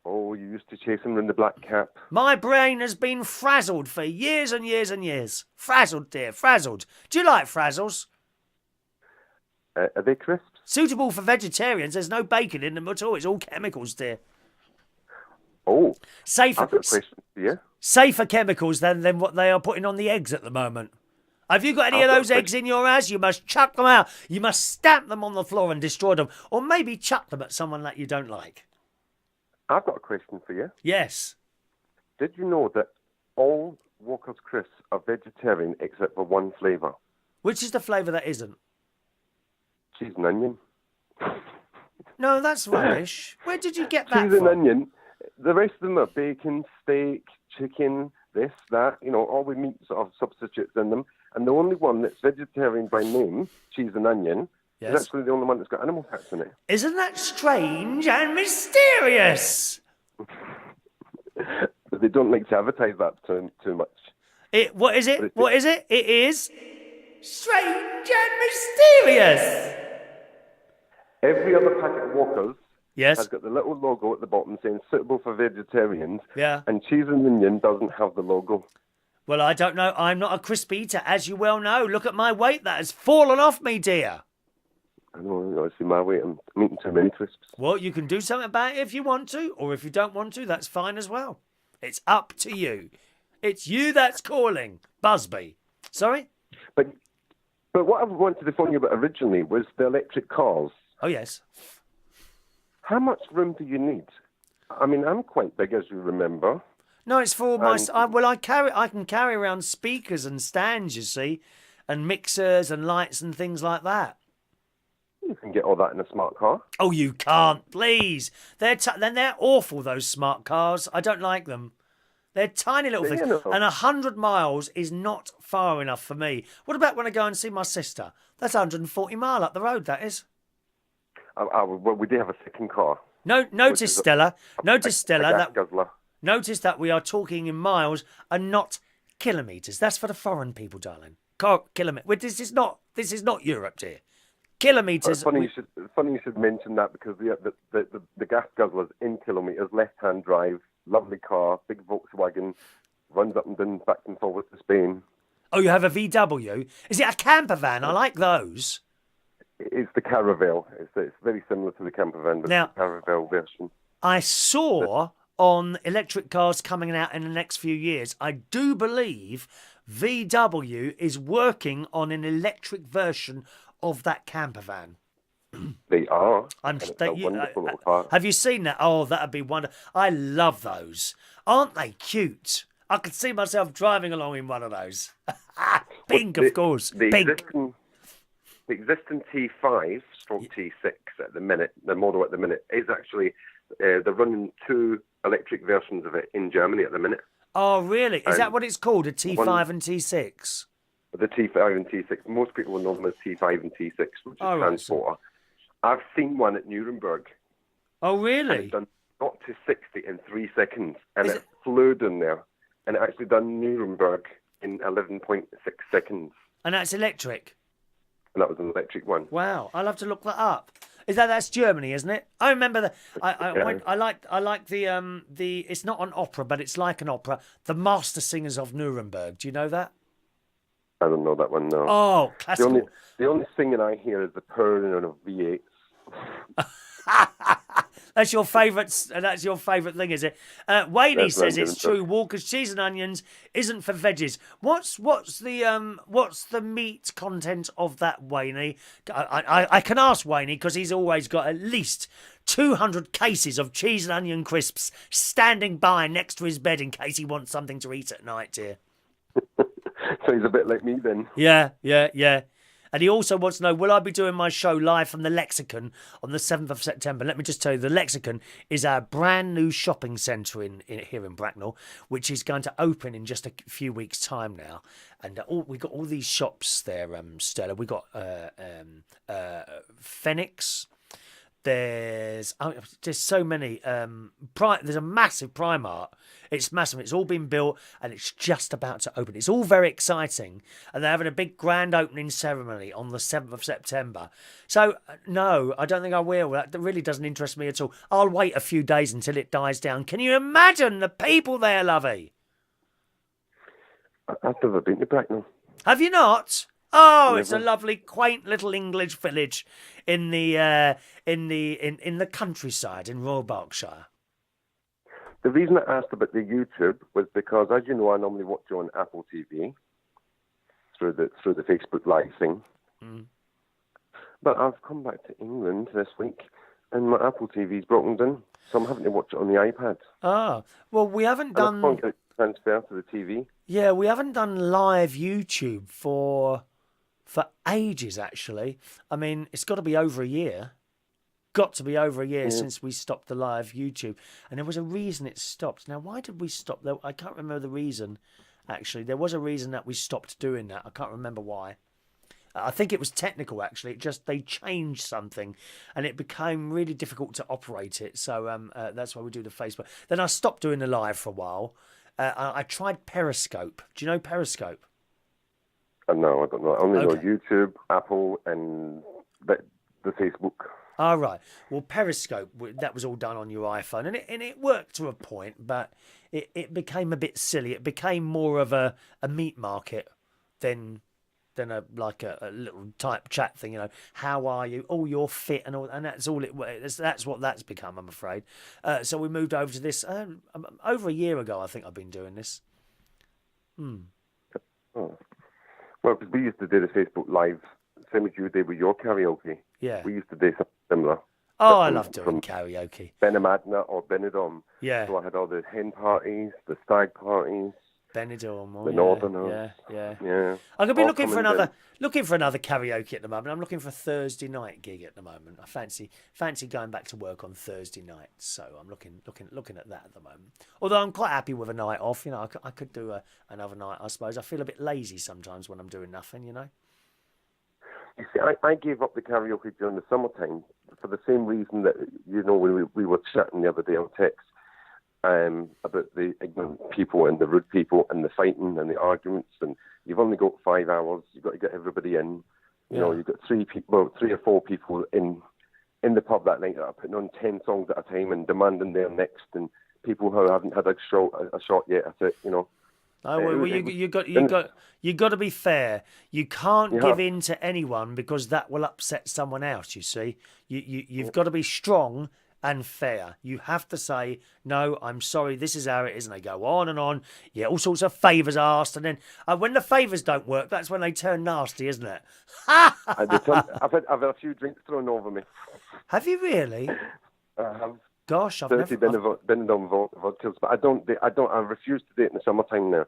Oh, you used to chase him in the black cap. My brain has been frazzled for years and years and years. Frazzled, dear, frazzled. Do you like frazzles? Are they crisps? Suitable for vegetarians. There's no bacon in them at all. It's all chemicals, dear. Oh, Safer, I've got a question for you. safer chemicals than what they are putting on the eggs at the moment. Have you got any of those eggs in your house? You must chuck them out. You must stamp them on the floor and destroy them. Or maybe chuck them at someone that you don't like. I've got a question for you. Yes. Did you know that all Walker's crisps are vegetarian except for one flavour? Which is the flavour that isn't? Cheese and onion. No, that's rubbish. Where did you get that Cheese from? and onion. The rest of them are bacon, steak, chicken, this, that, all the meat sort of substitutes in them. And the only one that's vegetarian by name, cheese and onion, Yes. is actually the only one that's got animal fats in it. Isn't that strange and mysterious? But they don't like to advertise that too much. What is it? What is it? It is strange and mysterious. Every other packet of Walker's Yes. has got the little logo at the bottom saying suitable for vegetarians. Yeah. And cheese and onion doesn't have the logo. Well, I don't know. I'm not a crisp eater, as you well know. Look at my weight. That has fallen off me, dear. I know, I see my weight. I'm eating too many crisps. Well, you can do something about it if you want to, or if you don't want to, that's fine as well. It's up to you. It's you that's calling. Busby. Sorry? But what I wanted to phone you about originally was the electric cars. Oh, yes. How much room do you need? I mean, I'm quite big, as you remember. No, it's for my... I can carry around speakers and stands, you see, and mixers and lights and things like that. You can get all that in a smart car. Oh, you can't, please. Then they're awful, those smart cars. I don't like them. They're tiny little things. know. And 100 miles is not far enough for me. What about when I go and see my sister? That's 140 mile up the road, that is. Well, we do have a second car. No, notice, Stella. Notice, a Stella, gas that guzzler. notice that we are talking in miles and not kilometres. That's for the foreign people, darling. Kilometre. Well, this is not Europe, dear. Kilometres. It's funny you should mention that because the gas guzzler's in kilometres, left-hand drive, lovely car, big Volkswagen, runs up and down, back and forward to Spain. Oh, you have a VW? Is it a camper van? I like those. It's the Caravel. It's very similar to the camper van, but Now- it's the Caravel version. I saw on electric cars coming out in the next few years, I do believe VW is working on an electric version of that camper van. They are. I'm and it's a wonderful little car. Have you seen that? Oh, that'd be wonderful. I love those. Aren't they cute? I could see myself driving along in one of those. Pink, of course. Pink. The existing T5 stroke T6 at the minute, the model at the minute, is actually, they're running two electric versions of it in Germany at the minute. Oh, really? Is that And what it's called? A T5 and T6? The T5 and T6, most people will know them as T5 and T6, which is Oh, right, transporter. I've seen one at Nuremberg. Oh, And really? it done 0 to 60 in 3 seconds. And Is it it- flew down there. And it actually done Nuremberg in 11.6 seconds. And that's electric. And that was an electric one. Wow, I'll have to look that up. That's Germany, isn't it? I remember that. Yeah. I like the. It's not an opera, but it's like an opera. The Master Singers of Nuremberg. Do you know that? I don't know that one, no. Oh, the, classical. only singing I hear is the purring of V8s. That's your favourite. That's your favourite thing, is it? Wayne That's says what I'm it's doing. true. Walker's cheese and onions isn't for veggies. What's the meat content of that, Wayne? I can ask Wayne because he's always got at least 200 cases of cheese and onion crisps standing by next to his bed in case he wants something to eat at night, dear. So he's a bit like me then. Yeah. And he also wants to know, will I be doing my show live from the Lexicon on the 7th of September? Let me just tell you, the Lexicon is our brand new shopping centre here in Bracknell, which is going to open in just a few weeks' time now. And we've got all these shops there, Stella. We've got Phoenix. There's so many. There's a massive Primark. It's massive. It's all been built and it's just about to open. It's all very exciting. And they're having a big grand opening ceremony on the 7th of September. So, no, I don't think I will. That really doesn't interest me at all. I'll wait a few days until it dies down. Can you imagine the people there, lovey? I've never been to Bracknell. Have you not? Oh, Never. it's a lovely, quaint little English village in the countryside in Royal Berkshire. The reason I asked about the YouTube was because, as you know, I normally watch you on Apple TV through the Facebook Live thing. Mm. But I've come back to England this week, and my Apple TV's broken down, so I'm having to watch it on the iPad. Ah, well, we haven't And I can't done. get it transferred to the TV. Yeah, we haven't done live YouTube for ages. Actually, I mean, it's got to be over a year. Got to be over a year since we stopped the live YouTube, and there was a reason it stopped. Now, why did we stop? I can't remember the reason. Actually, there was a reason that we stopped doing that. I can't remember why. I think it was technical. Actually, they changed something, and it became really difficult to operate it. So that's why we do the Facebook. Then I stopped doing the live for a while. I tried Periscope. Do you know Periscope? No, I don't know. I only Okay. know YouTube, Apple, and the Facebook. All right. Well, Periscope, that was all done on your iPhone, and it worked to a point, but it became a bit silly. It became more of a meat market than a little type chat thing. You know, how are you? Oh, you're fit, and all, and that's all it. That's what that's become, I'm afraid. So we moved over to this over a year ago. I think I've been doing this. Oh. Well, because we used to do the Facebook Live, same as you did with your karaoke. Yeah. We used to do something similar. Oh, I From- love doing from karaoke. Benamadna or Benidorm. Yeah. So I had all the hen parties, the stag parties. Benidorm. Oh, The yeah, Northerners. Yeah. Yeah. I'm gonna be All looking for coming another karaoke at the moment. I'm looking for a Thursday night gig at the moment. I fancy going back to work on Thursday nights, so I'm looking at that at the moment. Although I'm quite happy with a night off, you know, I could do another night. I suppose I feel a bit lazy sometimes when I'm doing nothing, you know. You see, I gave up the karaoke during the summertime for the same reason that, you know, when we were chatting the other day on text about the ignorant people and the rude people and the fighting and the arguments, and you've only got 5 hours. You've got to get everybody in. You know, you've got 3 or 4 people in the pub that night that are putting on 10 songs at a time and demanding their next, and people who haven't had a shot yet at it, you know. Oh, well, you got to be fair. You can't give in to anyone because that will upset someone else. You see, you've got to be strong and fair. You have to say, no, I'm sorry, this is how it is, and they go on and on. Yeah, all sorts of favours asked, and then when the favours don't work, that's when they turn nasty, isn't it? I've had a few drinks thrown over me. Have you really? I have. Gosh, I've 30 never. Benidorm vodkas, but I refuse to do it in the summertime now.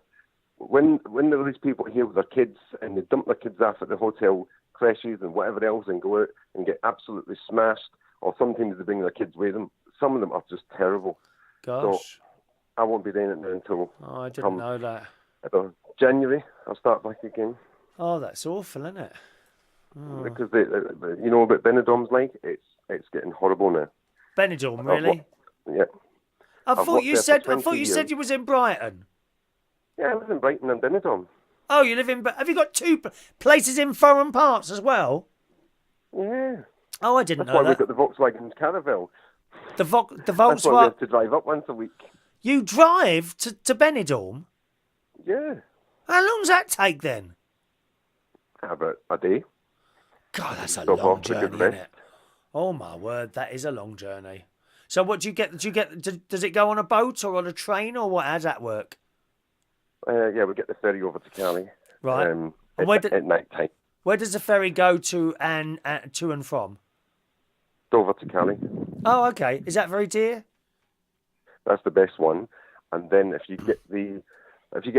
When there are these people here with their kids and they dump their kids off at the hotel creches and whatever else and go out and get absolutely smashed, or sometimes they bring their kids with them. Some of them are just terrible. Gosh, So I won't be doing it now until I didn't know that. January. I'll start back again. Oh, that's awful, isn't it? because you know what Benidorm's like? It's getting horrible now. Benidorm, really? Yeah. I thought you said years. you was in Brighton. Yeah, I live in Brighton and Benidorm. Oh, you live in... Have you got two places in foreign parts as well? Yeah. Oh, I didn't That's know why that. we've got the Volkswagen Caravelle. The That's why we Volkswagen... have to drive up once a week. You drive to Benidorm? Yeah. How long does that take then? About a day. God, that's a Stop long off for journey, good isn't rest. it? Oh, my word, that is a long journey. So what do you get? Does it go on a boat or on a train or what? How does that work? Yeah, we get the ferry over to Cali. Right. And where at night time. Where does the ferry go to and from? Over to Cali. Oh, okay. Is that very dear? That's the best one. And then if you get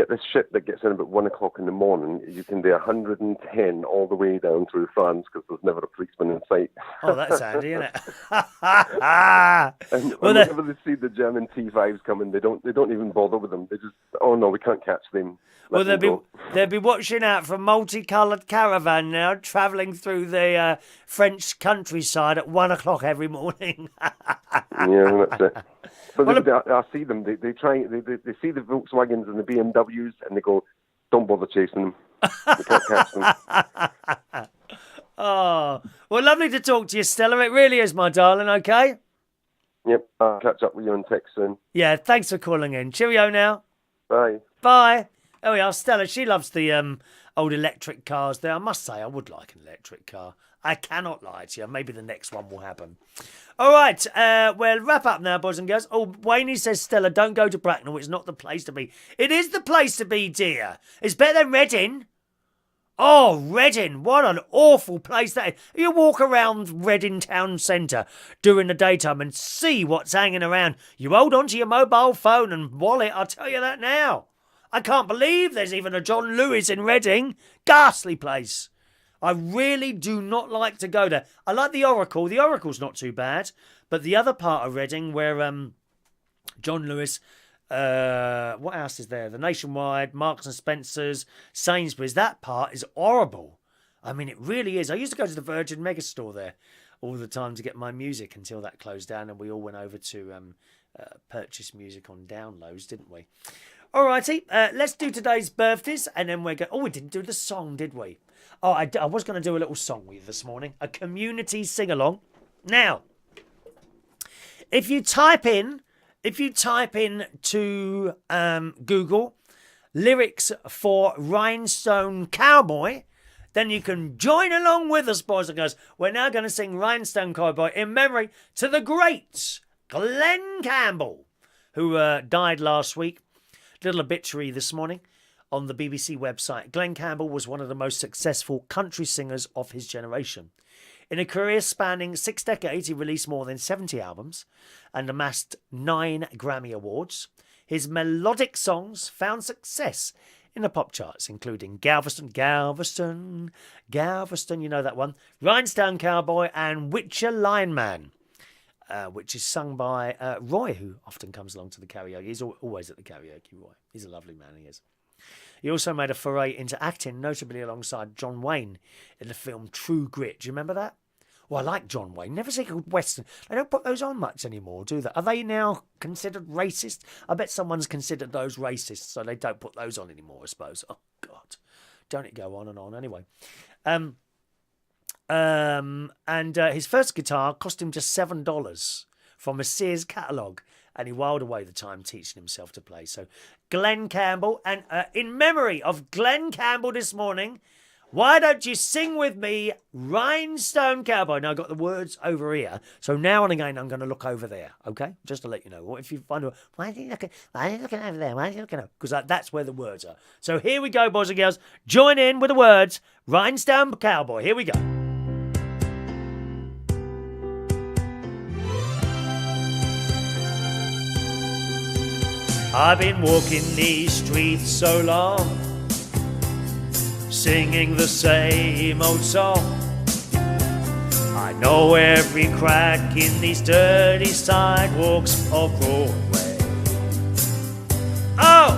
this ship that gets in about 1 o'clock in the morning, you can do 110 all the way down through France because there's never a policeman in sight. Oh, that's handy, isn't it? And whenever they see the German T5s coming, they don't even bother with them. They just, oh no, we can't catch them. Well, they'll be watching out for a multicoloured caravan now, travelling through the French countryside at 1 o'clock every morning. Yeah, that's it. But I see them. They see the Volkswagens and the BMWs, and they go, "Don't bother chasing them. We can't catch them." Oh, well, lovely to talk to you, Stella. It really is, my darling. Okay. Yep. I'll catch up with you on text soon. Yeah. Thanks for calling in. Cheerio now. Bye. Bye. There we are. Stella. She loves the old electric cars. There, I must say, I would like an electric car. I cannot lie to you. Maybe the next one will happen. All right, we'll wrap up now, boys and girls. Oh, Wayne says, Stella, don't go to Bracknell. It's not the place to be. It is the place to be, dear. It's better than Reading. Oh, Reading. What an awful place that is. You walk around Reading town centre during the daytime and see what's hanging around. You hold on to your mobile phone and wallet, I'll tell you that now. I can't believe there's even a John Lewis in Reading. Ghastly place. I really do not like to go there. I like the Oracle. The Oracle's not too bad. But the other part of Reading where John Lewis, what else is there? The Nationwide, Marks and Spencer's, Sainsbury's, that part is horrible. I mean, it really is. I used to go to the Virgin Megastore there all the time to get my music until that closed down and we all went over to purchase music on downloads, didn't we? All righty, let's do today's birthdays and then we're going... Oh, we didn't do the song, did we? Oh, I was going to do a little song with you this morning. A community sing-along. Now, if you type in to Google lyrics for Rhinestone Cowboy, then you can join along with us, boys and girls. We're now going to sing Rhinestone Cowboy in memory to the great Glen Campbell, who died last week. Little obituary this morning on the BBC website. Glen Campbell was one of the most successful country singers of his generation. In a career spanning 6 decades, he released more than 70 albums and amassed 9 Grammy Awards. His melodic songs found success in the pop charts, including Galveston, Galveston, Galveston, you know that one, Rhinestone Cowboy and Witcher Lineman, which is sung by Roy, who often comes along to the karaoke. He's always at the karaoke, Roy. He's a lovely man, he is. He also made a foray into acting, notably alongside John Wayne in the film True Grit. Do you remember that? Well, I like John Wayne. Never see called Western. They don't put those on much anymore, do they? Are they now considered racist? I bet someone's considered those racist, so they don't put those on anymore, I suppose. Oh, God. Don't it go on and on anyway. His first guitar cost him just $7 from a Sears catalogue, and he whiled away the time teaching himself to play. So, Glen Campbell, and in memory of Glen Campbell this morning, why don't you sing with me Rhinestone Cowboy? Now, I've got the words over here, so now and again I'm going to look over there, okay? Just to let you know. What if you wonder, why are you looking over there? Why are you looking over? Because that's where the words are. So here we go, boys and girls. Join in with the words Rhinestone Cowboy. Here we go. I've been walking these streets so long, singing the same old song. I know every crack in these dirty sidewalks of Broadway. Oh,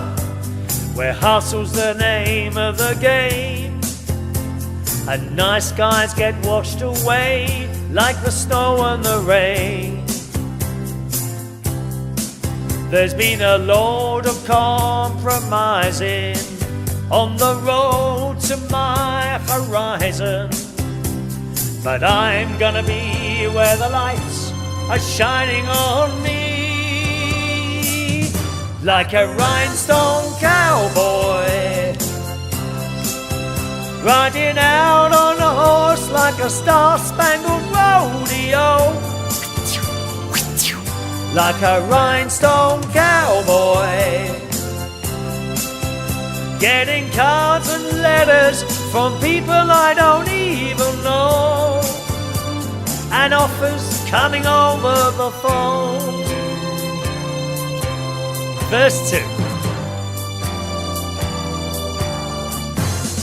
where hustle's the name of the game, And nice guys get washed away like the snow and the rain. There's been a load of compromising on the road to my horizon, but I'm gonna be where the lights are shining on me, like a rhinestone cowboy, riding out on a horse like a star-spangled rodeo, like a rhinestone cowboy, getting cards and letters from people I don't even know, and offers coming over the phone. Verse 2.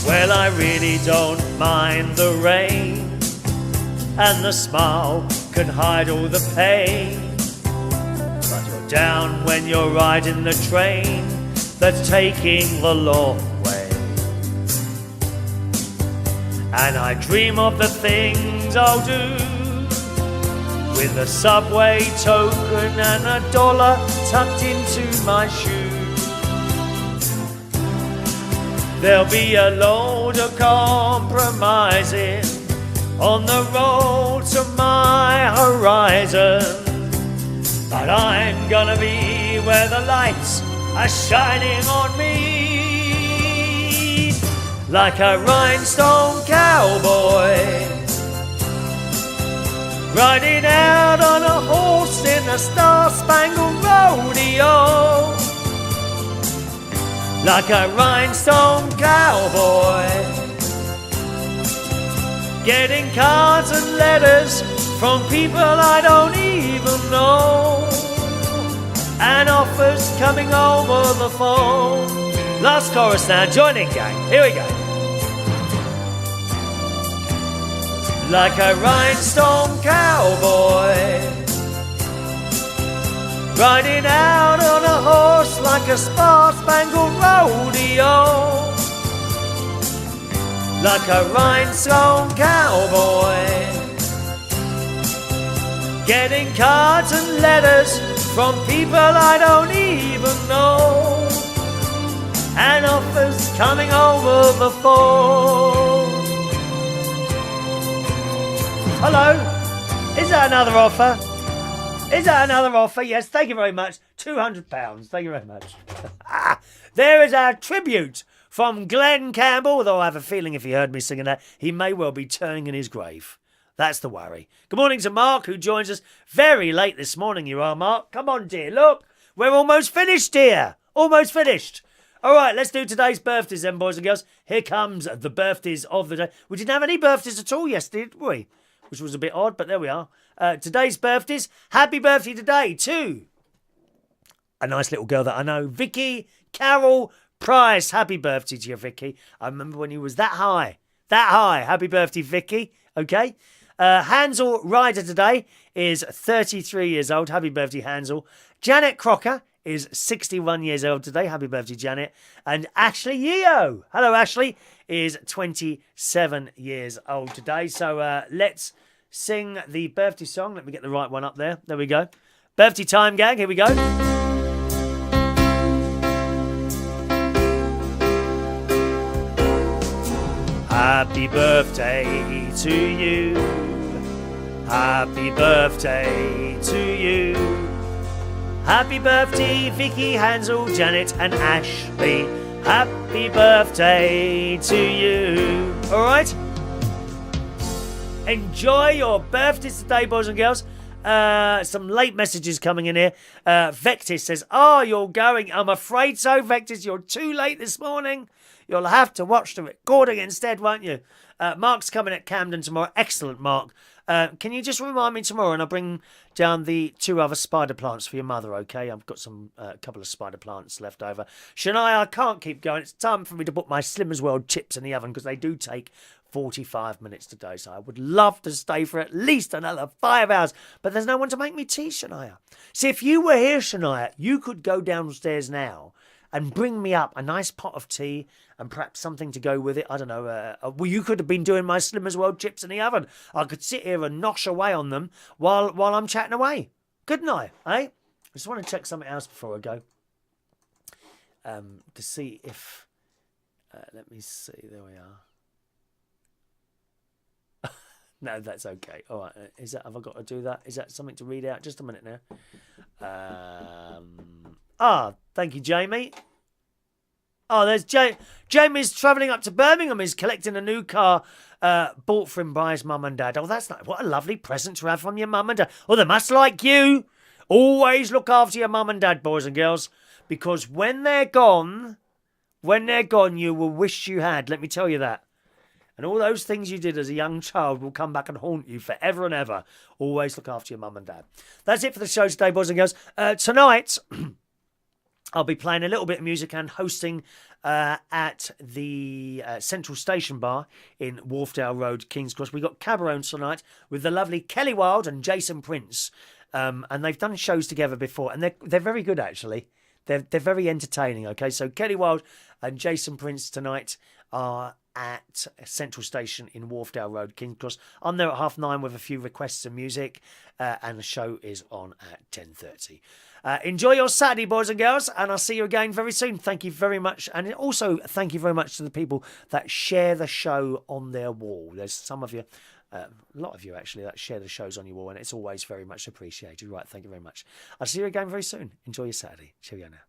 Well, I really don't mind the rain, and the smile can hide all the pain, but you're down when you're riding the train that's taking the long way. And I dream of the things I'll do with a subway token and a dollar tucked into my shoe. There'll be a load of compromising on the road to my horizon, but I'm gonna be where the lights are shining on me, like a rhinestone cowboy, riding out on a horse in a star-spangled rodeo, like a rhinestone cowboy, getting cards and letters from people I don't even know, and offers coming over the phone. Last chorus now, join in gang, here we go. Like a rhinestone cowboy, riding out on a horse like a star-spangled rodeo, like a rhinestone cowboy, getting cards and letters from people I don't even know, and offers coming over the phone. Hello, is that another offer? Is that another offer? Yes, thank you very much. £200. Thank you very much. There is our tribute from Glen Campbell, although I have a feeling if he heard me singing that, he may well be turning in his grave. That's the worry. Good morning to Mark, who joins us very late this morning. You are, Mark. Come on, dear. Look, we're almost finished, dear. Almost finished. All right, let's do today's birthdays then, boys and girls. Here comes the birthdays of the day. We didn't have any birthdays at all yesterday, did we? Which was a bit odd, but there we are. Today's birthdays. Happy birthday today to a nice little girl that I know, Vicky Carol Price. Happy birthday to you, Vicky. I remember when you was that high. That high. Happy birthday, Vicky. Okay. Hansel Ryder today is 33 years old. Happy birthday, Hansel. Janet Crocker is 61 years old today. Happy birthday, Janet. And Ashley Yeo. Hello, Ashley. Is 27 years old today. So let's sing the birthday song. Let me get the right one up there. There we go. Birthday time, gang. Here we go. Happy birthday to you. Happy birthday to you. Happy birthday, Vicky, Hansel, Janet and Ashley. Happy birthday to you. All right? Enjoy your birthdays today, boys and girls. Some late messages coming in here. Vectis says, oh, you're going. I'm afraid so, Vectis. You're too late this morning. You'll have to watch the recording instead, won't you? Mark's coming at Camden tomorrow. Excellent, Mark. Can you just remind me tomorrow and I'll bring down the 2 other spider plants for your mother, okay? I've got some couple of spider plants left over. Shania, I can't keep going. It's time for me to put my Slimmers World chips in the oven because they do take 45 minutes today. So I would love to stay for at least another 5 hours. But there's no one to make me tea, Shania. See, if you were here, Shania, you could go downstairs now and bring me up a nice pot of tea and perhaps something to go with it. I don't know. Well, you could have been doing my Slimmers World chips in the oven. I could sit here and nosh away on them while I'm chatting away. Couldn't I? Eh? I just want to check something else before I go. To see if... let me see. There we are. No, that's okay. All right. Have I got to do that? Is that something to read out? Just a minute now. Thank you, Jamie. Oh, there's Jamie's travelling up to Birmingham. He's collecting a new car bought for him by his mum and dad. Oh, that's nice. What a lovely present to have from your mum and dad. Oh, they must like you. Always look after your mum and dad, boys and girls, because when they're gone, you will wish you had. Let me tell you that. And all those things you did as a young child will come back and haunt you forever and ever. Always look after your mum and dad. That's it for the show today, boys and girls. Tonight, I'll be playing a little bit of music and hosting at the Central Station Bar in Wharfdale Road, King's Cross. We got Cabaret tonight with the lovely Kelly Wilde and Jason Prince. And they've done shows together before, and they're very good, actually. They're very entertaining, okay? So Kelly Wilde and Jason Prince tonight are at Central Station in Wharfdale Road, King's Cross. I'm there at 9:30 with a few requests of music, and the show is on at 10:30. Enjoy your Saturday, boys and girls, and I'll see you again very soon. Thank you very much, and also thank you very much to the people that share the show on their wall. There's some of you, a lot of you actually, that share the shows on your wall, and it's always very much appreciated. Right, thank you very much. I'll see you again very soon. Enjoy your Saturday. Cheerio now.